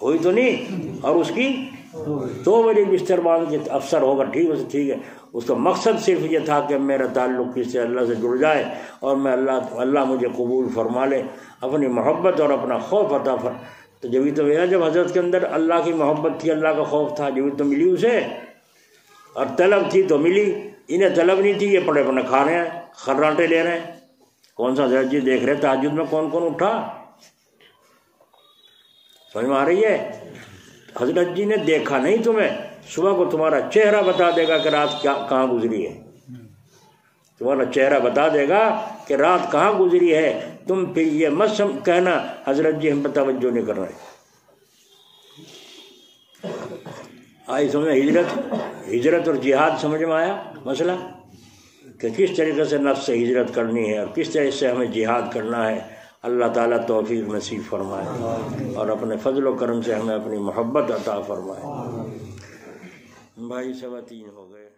ہوئی تو نہیں۔ اور اس کی 2 بجے بستر باندھ کے افسر ہوگا، ٹھیک ہے، اس کا مقصد صرف یہ تھا کہ میرا تعلق کس سے اللہ سے جڑ جائے، اور میں اللہ مجھے قبول فرما لے، اپنی محبت اور اپنا خوف عطا تو جبھی تو ملا، جب حضرت کے اندر اللہ کی محبت تھی، اللہ کا خوف تھا، جبھی تو ملی اسے، اور طلب تھی تو ملی۔ انہیں طلب نہیں تھی، یہ پڑے پڑے کھا رہے ہیں، خراٹے لے رہے ہیں۔ کون سا حضرت جی دیکھ رہے تہجد میں کون کون اٹھا؟ سمجھ میں آ رہی ہے؟ حضرت جی نے دیکھا نہیں تمہیں، صبح کو تمہارا چہرہ بتا دے گا کہ رات کہاں گزری ہے، تمہارا چہرہ بتا دے گا کہ رات کہاں گزری ہے۔ تم پھر یہ مت کہنا حضرت جی ہم پہ توجہ نہیں کر رہے۔ آئی سمجھ ہجرت اور جہاد سمجھ میں آیا مسئلہ، کہ کس طریقے سے نفس سے ہجرت کرنی ہے اور کس طرح سے ہمیں جہاد کرنا ہے۔ اللہ تعالیٰ توفیق نصیب فرمائے اور اپنے فضل و کرم سے ہمیں اپنی محبت عطا فرمائے۔ بھائی 3:15 ہو گئے۔